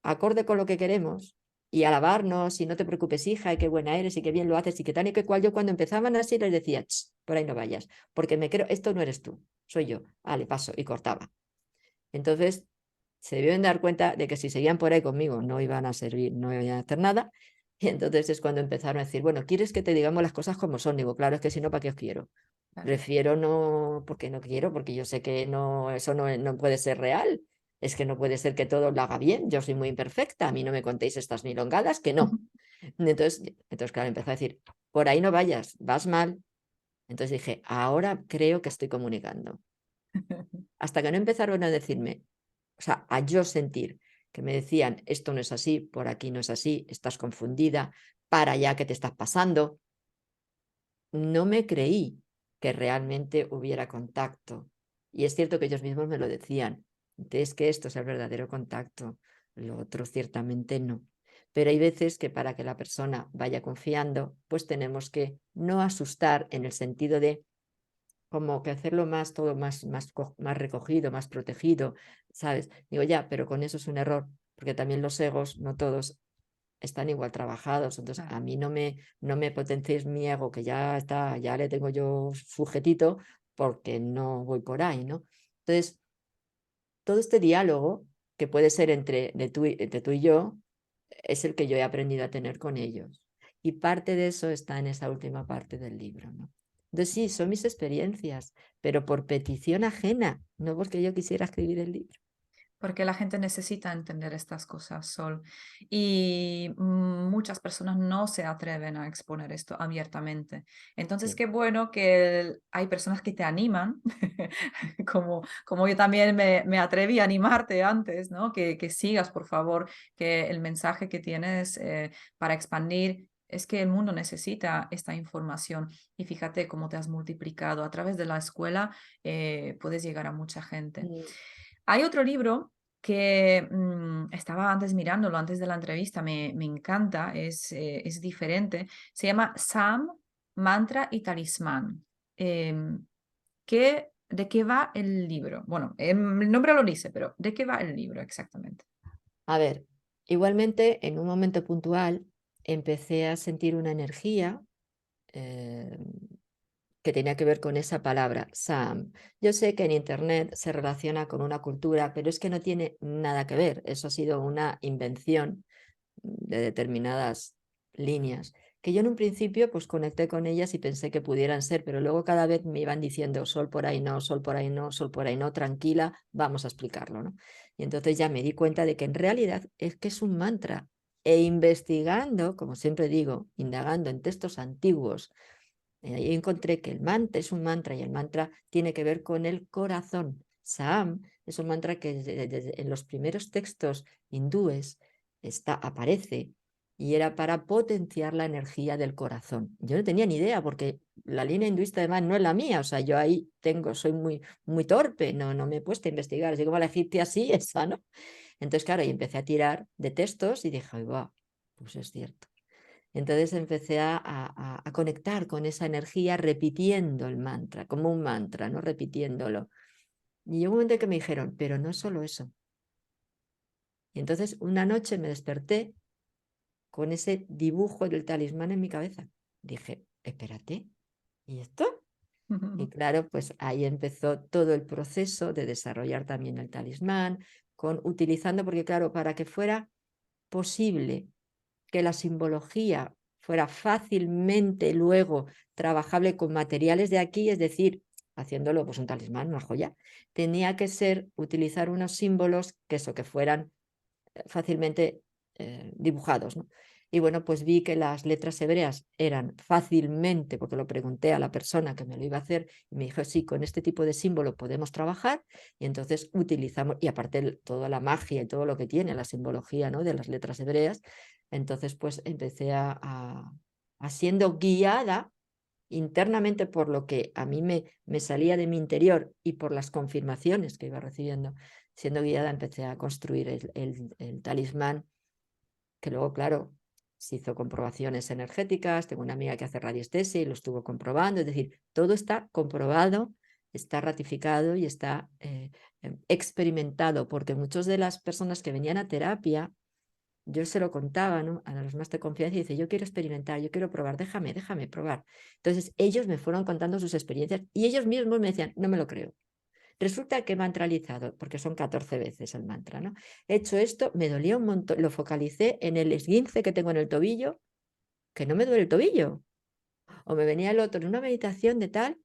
acorde con lo que queremos y alabarnos y no te preocupes, hija, y qué buena eres y qué bien lo haces y qué tal y qué cual, yo cuando empezaban así les decía, por ahí no vayas, porque me creo, esto no eres tú, soy yo, vale, paso y cortaba. Entonces se debieron dar cuenta de que si seguían por ahí conmigo no iban a servir, no iban a hacer nada. Y entonces es cuando empezaron a decir, bueno, ¿quieres que te digamos las cosas como son? Digo, claro, es que si no, ¿para qué os quiero? Claro. Prefiero no, porque no quiero, porque yo sé que no, eso no puede ser real. Es que no puede ser que todo lo haga bien. Yo soy muy imperfecta. A mí no me contéis estas milongadas, que no. Entonces, claro, empezó a decir, por ahí no vayas, vas mal. Entonces dije, ahora creo que estoy comunicando. Hasta que no empezaron a decirme, o sea, a yo sentir que me decían, esto no es así, por aquí no es así, estás confundida, para allá, ¿qué te estás pasando? No me creí que realmente hubiera contacto. Y es cierto que ellos mismos me lo decían. Es que esto es el verdadero contacto, lo otro ciertamente no. Pero hay veces que para que la persona vaya confiando, pues tenemos que no asustar en el sentido de como que hacerlo más, todo más recogido, más protegido, ¿sabes? Digo, ya, pero con eso es un error, porque también los egos, no todos, están igual trabajados. Entonces, Claro. a mí no me potenciéis mi ego, que ya está, ya le tengo yo sujetito, porque no voy por ahí, ¿no? Entonces, todo este diálogo, que puede ser entre tú y yo, es el que yo he aprendido a tener con ellos. Y parte de eso está en esa última parte del libro, ¿no? Entonces, sí, son mis experiencias, pero por petición ajena, no porque yo quisiera escribir el libro. Porque la gente necesita entender estas cosas, Sol. Y muchas personas no se atreven a exponer esto abiertamente. Entonces, Sí. qué bueno que hay personas que te animan, como yo también me atreví a animarte antes, ¿no? Que sigas, por favor, que el mensaje que tienes para expandir es que el mundo necesita esta información. Y fíjate cómo te has multiplicado. A través de la escuela puedes llegar a mucha gente. Mm. Hay otro libro que estaba antes mirándolo, antes de la entrevista, me encanta, es diferente. Se llama Sam, Mantra y Talismán. Em, ¿De qué va el libro? Bueno, el nombre lo dice, pero ¿de qué va el libro exactamente? A ver, igualmente en un momento puntual empecé a sentir una energía eh, que tenía que ver con esa palabra, Sam. Yo sé que en Internet se relaciona con una cultura, pero es que no tiene nada que ver. Eso ha sido una invención de determinadas líneas que yo en un principio pues conecté con ellas y pensé que pudieran ser, pero luego cada vez me iban diciendo sol por ahí no, sol por ahí no, sol por ahí no, tranquila, vamos a explicarlo, ¿no? Y entonces ya me di cuenta de que en realidad es que es un mantra. E investigando, como siempre digo, indagando en textos antiguos, ahí encontré que el mantra es un mantra y el mantra tiene que ver con el corazón. Saam es un mantra que en los primeros textos hindúes aparece y era para potenciar la energía del corazón. Yo no tenía ni idea porque la línea hinduista además no es la mía, o sea, yo ahí soy muy torpe, no me he puesto a investigar, así como la egipcia sí, esa, ¿no? Entonces, claro, y empecé a tirar de textos y dije, va, pues es cierto. Entonces empecé a conectar con esa energía repitiendo el mantra, como un mantra, ¿no? Repitiéndolo. Y llegó un momento en que me dijeron, pero no es solo eso. Y entonces una noche me desperté con ese dibujo del talismán en mi cabeza. Dije, espérate, ¿y esto? Y claro, pues ahí empezó todo el proceso de desarrollar también el talismán, utilizando, porque claro, para que fuera posible que la simbología fuera fácilmente luego trabajable con materiales de aquí, es decir, haciéndolo pues un talismán, una joya, tenía que utilizar unos símbolos que fueran fácilmente dibujados, ¿no? Y bueno, pues vi que las letras hebreas eran fácilmente, porque lo pregunté a la persona que me lo iba a hacer, y me dijo, sí, con este tipo de símbolo podemos trabajar, y entonces utilizamos, y aparte toda la magia y todo lo que tiene la simbología, ¿no?, de las letras hebreas, entonces pues empecé a siendo guiada internamente por lo que a mí me salía de mi interior y por las confirmaciones que iba recibiendo, siendo guiada empecé a construir el talismán, que luego, claro, se hizo comprobaciones energéticas, tengo una amiga que hace radiestesia y lo estuvo comprobando, es decir, todo está comprobado, está ratificado y está experimentado, porque muchas de las personas que venían a terapia, yo se lo contaba, ¿no?, a los más de confianza y dice, yo quiero experimentar, yo quiero probar, déjame probar. Entonces ellos me fueron contando sus experiencias y ellos mismos me decían, no me lo creo. Resulta que mantralizado, porque son 14 veces el mantra, ¿no? He hecho esto, me dolía un montón, lo focalicé en el esguince que tengo en el tobillo, que no me duele el tobillo. O me venía el otro en una meditación de tal,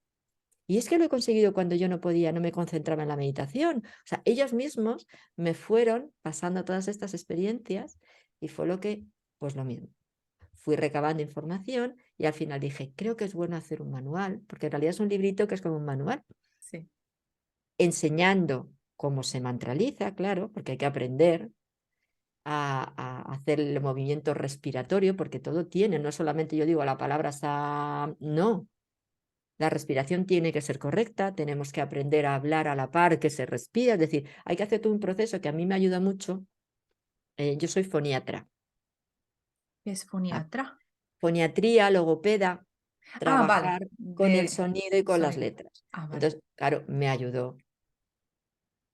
y es que lo he conseguido cuando yo no podía, no me concentraba en la meditación. O sea, ellos mismos me fueron pasando todas estas experiencias y fue pues lo mismo. Fui recabando información y al final dije, creo que es bueno hacer un manual, porque en realidad es un librito que es como un manual, Sí. enseñando cómo se mantraliza, claro, porque hay que aprender a hacer el movimiento respiratorio, porque todo tiene, no solamente yo digo la palabra no, la respiración tiene que ser correcta, tenemos que aprender a hablar a la par que se respira, es decir, hay que hacer todo un proceso que a mí me ayuda mucho. Yo soy foniatra. Es Ah, foniatra. foniatría, logopeda, Ah, vale. trabajar con el De sonido y con las sonido. letras. Ah, vale. Entonces, claro, me ayudó.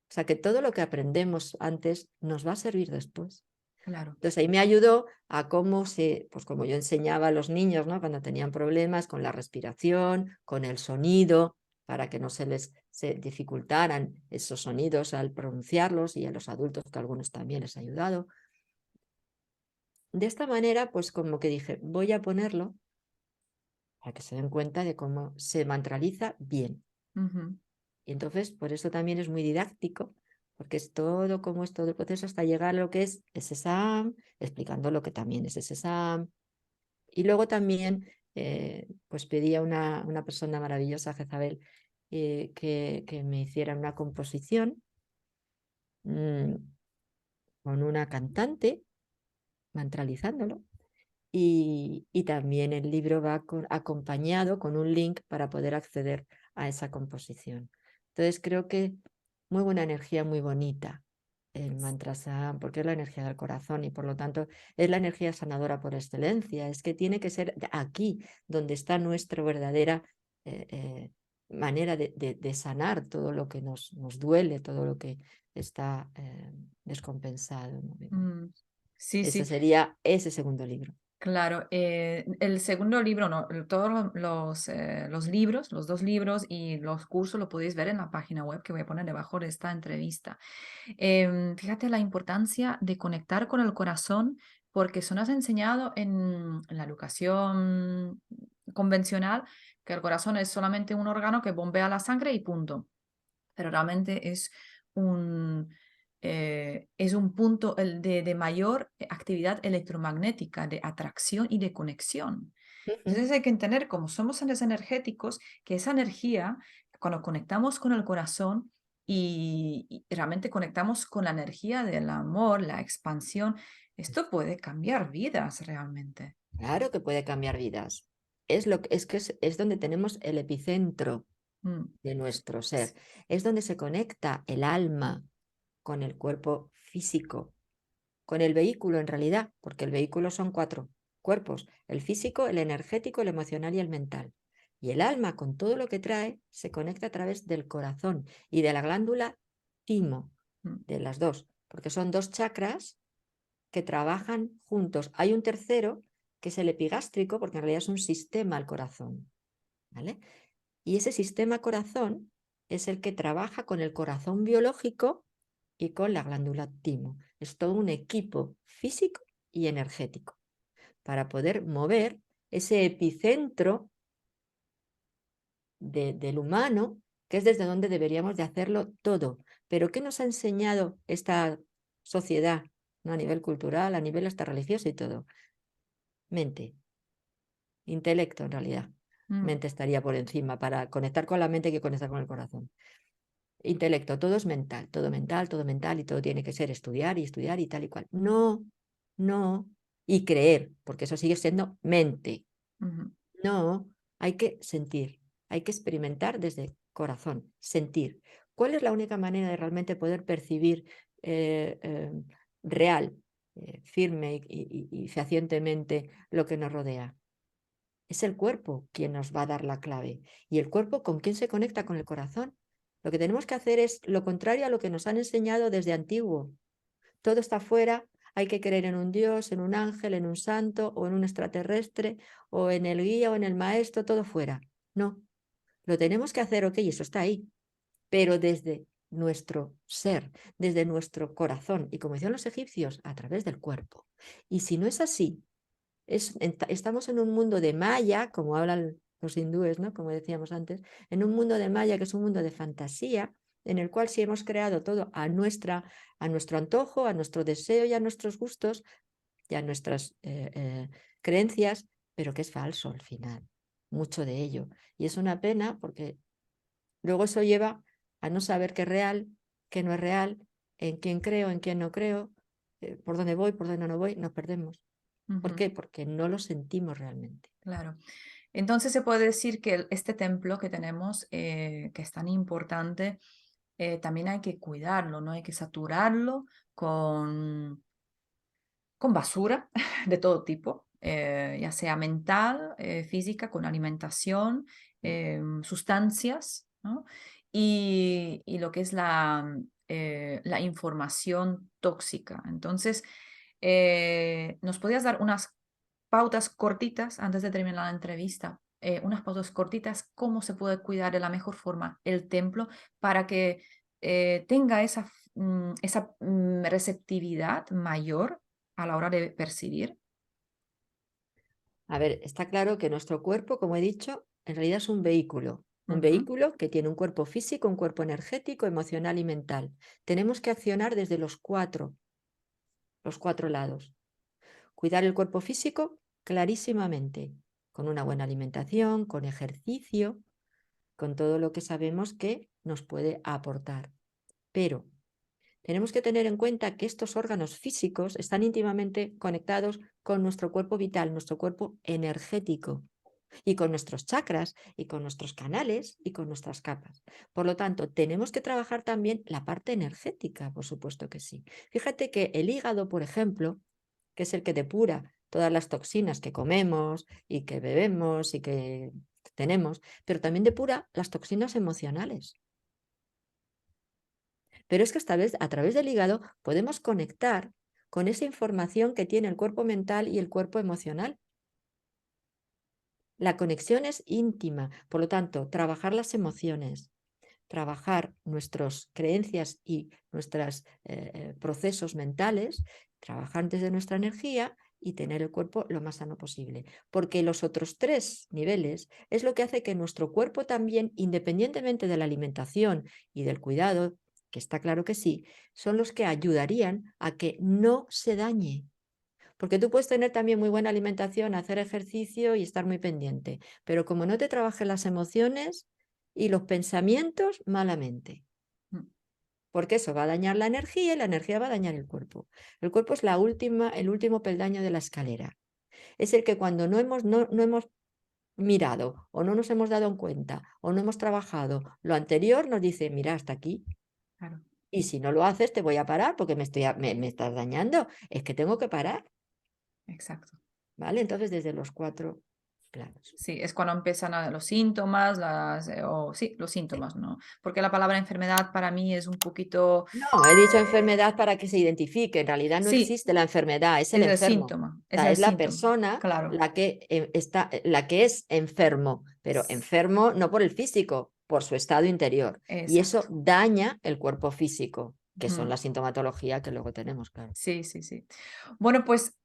O sea, que todo lo que aprendemos antes nos va a servir después. Claro. Entonces ahí me ayudó a pues como yo enseñaba a los niños, ¿no?, cuando tenían problemas con la respiración, con el sonido, para que no se dificultaran esos sonidos al pronunciarlos, y a los adultos, que a algunos también les ha ayudado. De esta manera, pues como que dije, voy a ponerlo para que se den cuenta de cómo se mantraliza bien. Ujú. Y entonces, por eso también es muy didáctico, porque es todo como es todo el proceso hasta llegar a lo que es ese SAM, explicando lo que también es ese SAM. Y luego también, pues pedí a una persona maravillosa, Jezabel, que me hiciera una composición mm, con una cantante, mantralizándolo. Y también el libro va acompañado con un link para poder acceder a esa composición. Entonces creo que muy buena energía, muy bonita el mantra Sam, porque es la energía del corazón y por lo tanto es la energía sanadora por excelencia. Es que tiene que ser aquí donde está nuestra verdadera manera de sanar todo lo que nos duele, todo lo que está descompensado, ¿no? Mm. Sí, Ese sí. sería ese segundo libro. Claro, el segundo libro, no, todos los libros, los dos libros y los cursos lo podéis ver en la página web que voy a poner debajo de esta entrevista. Fíjate la importancia de conectar con el corazón porque eso nos ha enseñado en la educación convencional que el corazón es solamente un órgano que bombea la sangre y punto. Pero realmente un, es un punto de mayor actividad electromagnética, de atracción y de conexión. Ujú. Entonces hay que entender, como somos seres energéticos, que esa energía, cuando conectamos con el corazón y realmente conectamos con la energía del amor, la expansión, esto puede cambiar vidas realmente. Claro que puede cambiar vidas. Es donde tenemos el epicentro Mm, de nuestro ser. Es donde se conecta el alma con el cuerpo físico, con el vehículo en realidad, porque el vehículo son 4 cuerpos: el físico, el energético, el emocional y el mental. Y el alma, con todo lo que trae, se conecta a través del corazón y de la glándula timo, mm, de las dos, porque son 2 chakras que trabajan juntos. Hay un tercero, que es el epigástrico, porque en realidad es un sistema al corazón, ¿vale? Y ese sistema corazón es el que trabaja con el corazón biológico y con la glándula timo. Es todo un equipo físico y energético para poder mover ese epicentro del humano, que es desde donde deberíamos de hacerlo todo. Pero ¿qué nos ha enseñado esta sociedad, ¿no? A nivel cultural, a nivel hasta religioso y todo? Mente, intelecto en realidad. mm, Mente estaría por encima. Para conectar con la mente hay que conectar con el corazón. Intelecto, todo es mental, todo mental y todo tiene que ser estudiar y tal y cual. No, no. Y creer, porque eso sigue siendo mente. ujú, No, hay que sentir, hay que experimentar desde corazón, sentir. ¿Cuál es la única manera de realmente poder percibir eh, eh, real, firme y fehacientemente lo que nos rodea? Es el cuerpo quien nos va a dar la clave. ¿Y el cuerpo con quién se conecta? Con el corazón. Lo que tenemos que hacer es lo contrario a lo que nos han enseñado desde antiguo. Todo está fuera, hay que creer en un Dios, en un ángel, en un santo o en un extraterrestre o en el guía o en el maestro, todo fuera. No, lo tenemos que hacer, ok, eso está ahí, pero desde nuestro ser, desde nuestro corazón y como decían los egipcios, a través del cuerpo. Y si no es así, estamos en un mundo de Maya, como hablan los hindúes, ¿no? Como decíamos antes, en un mundo de Maya que es un mundo de fantasía, en el cual sí hemos creado todo a nuestro antojo, a nuestro deseo y a nuestros gustos y a nuestras creencias, pero que es falso al final, mucho de ello. Y es una pena porque luego eso lleva a no saber qué es real, qué no es real, en quién creo, en quién no creo, por dónde voy, por dónde no voy, nos perdemos. ¿Por ujú, qué? Porque no lo sentimos realmente. claro. Entonces se puede decir que este templo que tenemos, que es tan importante, también hay que cuidarlo, no hay que saturarlo con basura de todo tipo, ya sea mental, física, con alimentación, sustancias, ¿no? Y lo que es la información tóxica. Entonces, ¿nos podías dar unas pautas cortitas antes de terminar la entrevista? Unas pautas cortitas, cómo se puede cuidar de la mejor forma el templo para que tenga esa receptividad mayor a la hora de percibir. A ver, está claro que nuestro cuerpo, como he dicho, en realidad es un Ujú, vehículo que tiene un cuerpo físico, un cuerpo energético, emocional y mental. Tenemos que accionar desde los cuatro lados. Cuidar el cuerpo físico clarísimamente, con una buena alimentación, con ejercicio, con todo lo que sabemos que nos puede aportar. Pero tenemos que tener en cuenta que estos órganos físicos están íntimamente conectados con nuestro cuerpo vital, nuestro cuerpo energético, y con nuestros chakras, y con nuestros canales, y con nuestras capas. Por lo tanto, tenemos que trabajar también la parte energética, por supuesto que sí. Fíjate que el hígado, por ejemplo, que es el que depura todas las toxinas que comemos y que bebemos y que tenemos, pero también depura las toxinas emocionales. Pero es que a través del hígado podemos conectar con esa información que tiene el cuerpo mental y el cuerpo emocional. La conexión es íntima, por lo tanto, trabajar las emociones, trabajar nuestras creencias y nuestros procesos mentales, trabajar desde nuestra energía y tener el cuerpo lo más sano posible. Porque los otros 3 niveles es lo que hace que nuestro cuerpo también, independientemente de la alimentación y del cuidado, que está claro que sí, son los que ayudarían a que no se dañe. Porque tú puedes tener también muy buena alimentación, hacer ejercicio y estar muy pendiente, pero como no te trabajes las emociones y los pensamientos, malamente. Mm. Porque eso va a dañar la energía y la energía va a dañar el cuerpo. El cuerpo es el último peldaño de la escalera. Es el que cuando no hemos mirado o no nos hemos dado en cuenta o no hemos trabajado lo anterior, nos dice, mira, hasta aquí. Claro, Y si no lo haces, te voy a parar porque me estás dañando. Es que tengo que parar. exacto. ¿Vale? Entonces, desde los 4 planos. Sí, es cuando empiezan los síntomas, sí, los síntomas, ¿no? Porque la palabra enfermedad para mí es un poquito, No, he dicho enfermedad para que se identifique. En realidad no sí, existe la enfermedad, es el es el enfermo. O síntoma, es sea, el es la síntoma, persona claro, la que es enfermo, pero s- enfermo no por el físico, por su estado interior. Y eso exacto. daña el cuerpo físico, que son Ujú. la sintomatología que luego tenemos, claro. Sí, sí, sí. Bueno, pues,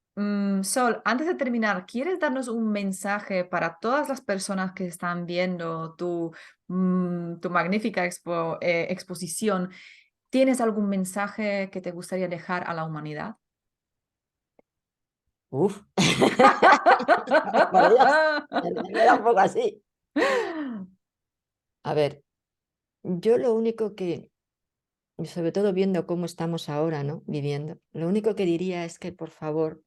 Sol, antes de terminar, ¿quieres darnos un mensaje para todas las personas que están viendo tu magnífica exposición? ¿Tienes algún mensaje que te gustaría dejar a la humanidad? Uf. Por Dios, me queda un poco así. A ver, yo lo único que, y sobre todo viendo cómo estamos ahora, ¿no? Viviendo, lo único que diría es que, por favor,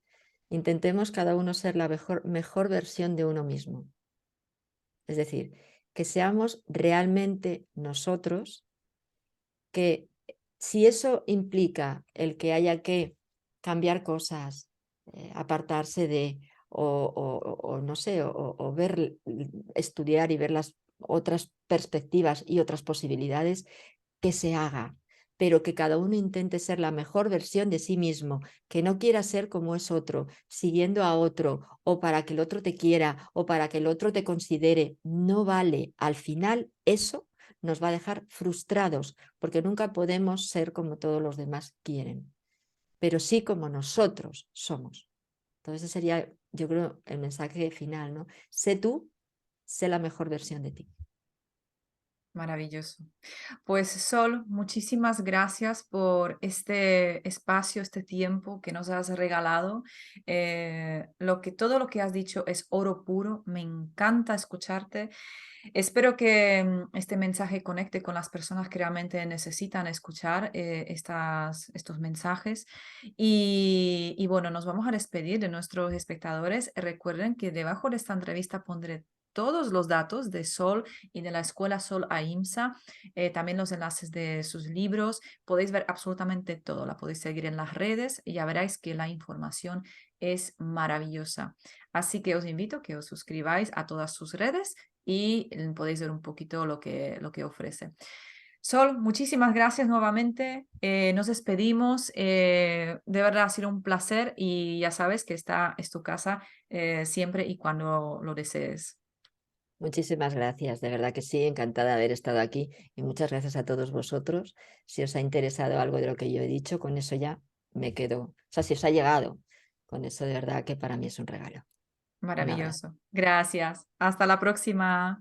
intentemos cada uno ser la mejor versión de uno mismo. Es decir, que seamos realmente nosotros, que si eso implica el que haya que cambiar cosas, apartarse de, o no sé, o ver, estudiar y ver las otras perspectivas y otras posibilidades, que se haga, pero que cada uno intente ser la mejor versión de sí mismo, que no quiera ser como es otro, siguiendo a otro, o para que el otro te quiera, o para que el otro te considere. No vale. Al final, eso nos va a dejar frustrados, porque nunca podemos ser como todos los demás quieren, pero sí como nosotros somos. Entonces, ese sería, yo creo, el mensaje final, ¿no? Sé tú, sé la mejor versión de ti. Maravilloso. Pues Sol, muchísimas gracias por este espacio, este tiempo que nos has regalado. Todo lo que has dicho es oro puro. Me encanta escucharte. Espero que este mensaje conecte con las personas que realmente necesitan escuchar estos mensajes. Y bueno, nos vamos a despedir de nuestros espectadores. Recuerden que debajo de esta entrevista pondré todos los datos de Sol y de la Escuela Sol AIMSA, también los enlaces de sus libros. Podéis ver absolutamente todo. La podéis seguir en las redes y ya veréis que la información es maravillosa. Así que os invito a que os suscribáis a todas sus redes y podéis ver un poquito lo que ofrece. Sol, muchísimas gracias nuevamente. Nos despedimos. De verdad ha sido un placer y ya sabes que esta es tu casa siempre y cuando lo desees. Muchísimas gracias, de verdad que sí, encantada de haber estado aquí y muchas gracias a todos vosotros. Si os ha interesado algo de lo que yo he dicho, con eso ya me quedo. O sea, si os ha llegado, con eso de verdad que para mí es un regalo. Un abrazo. Maravilloso. Gracias. Hasta la próxima.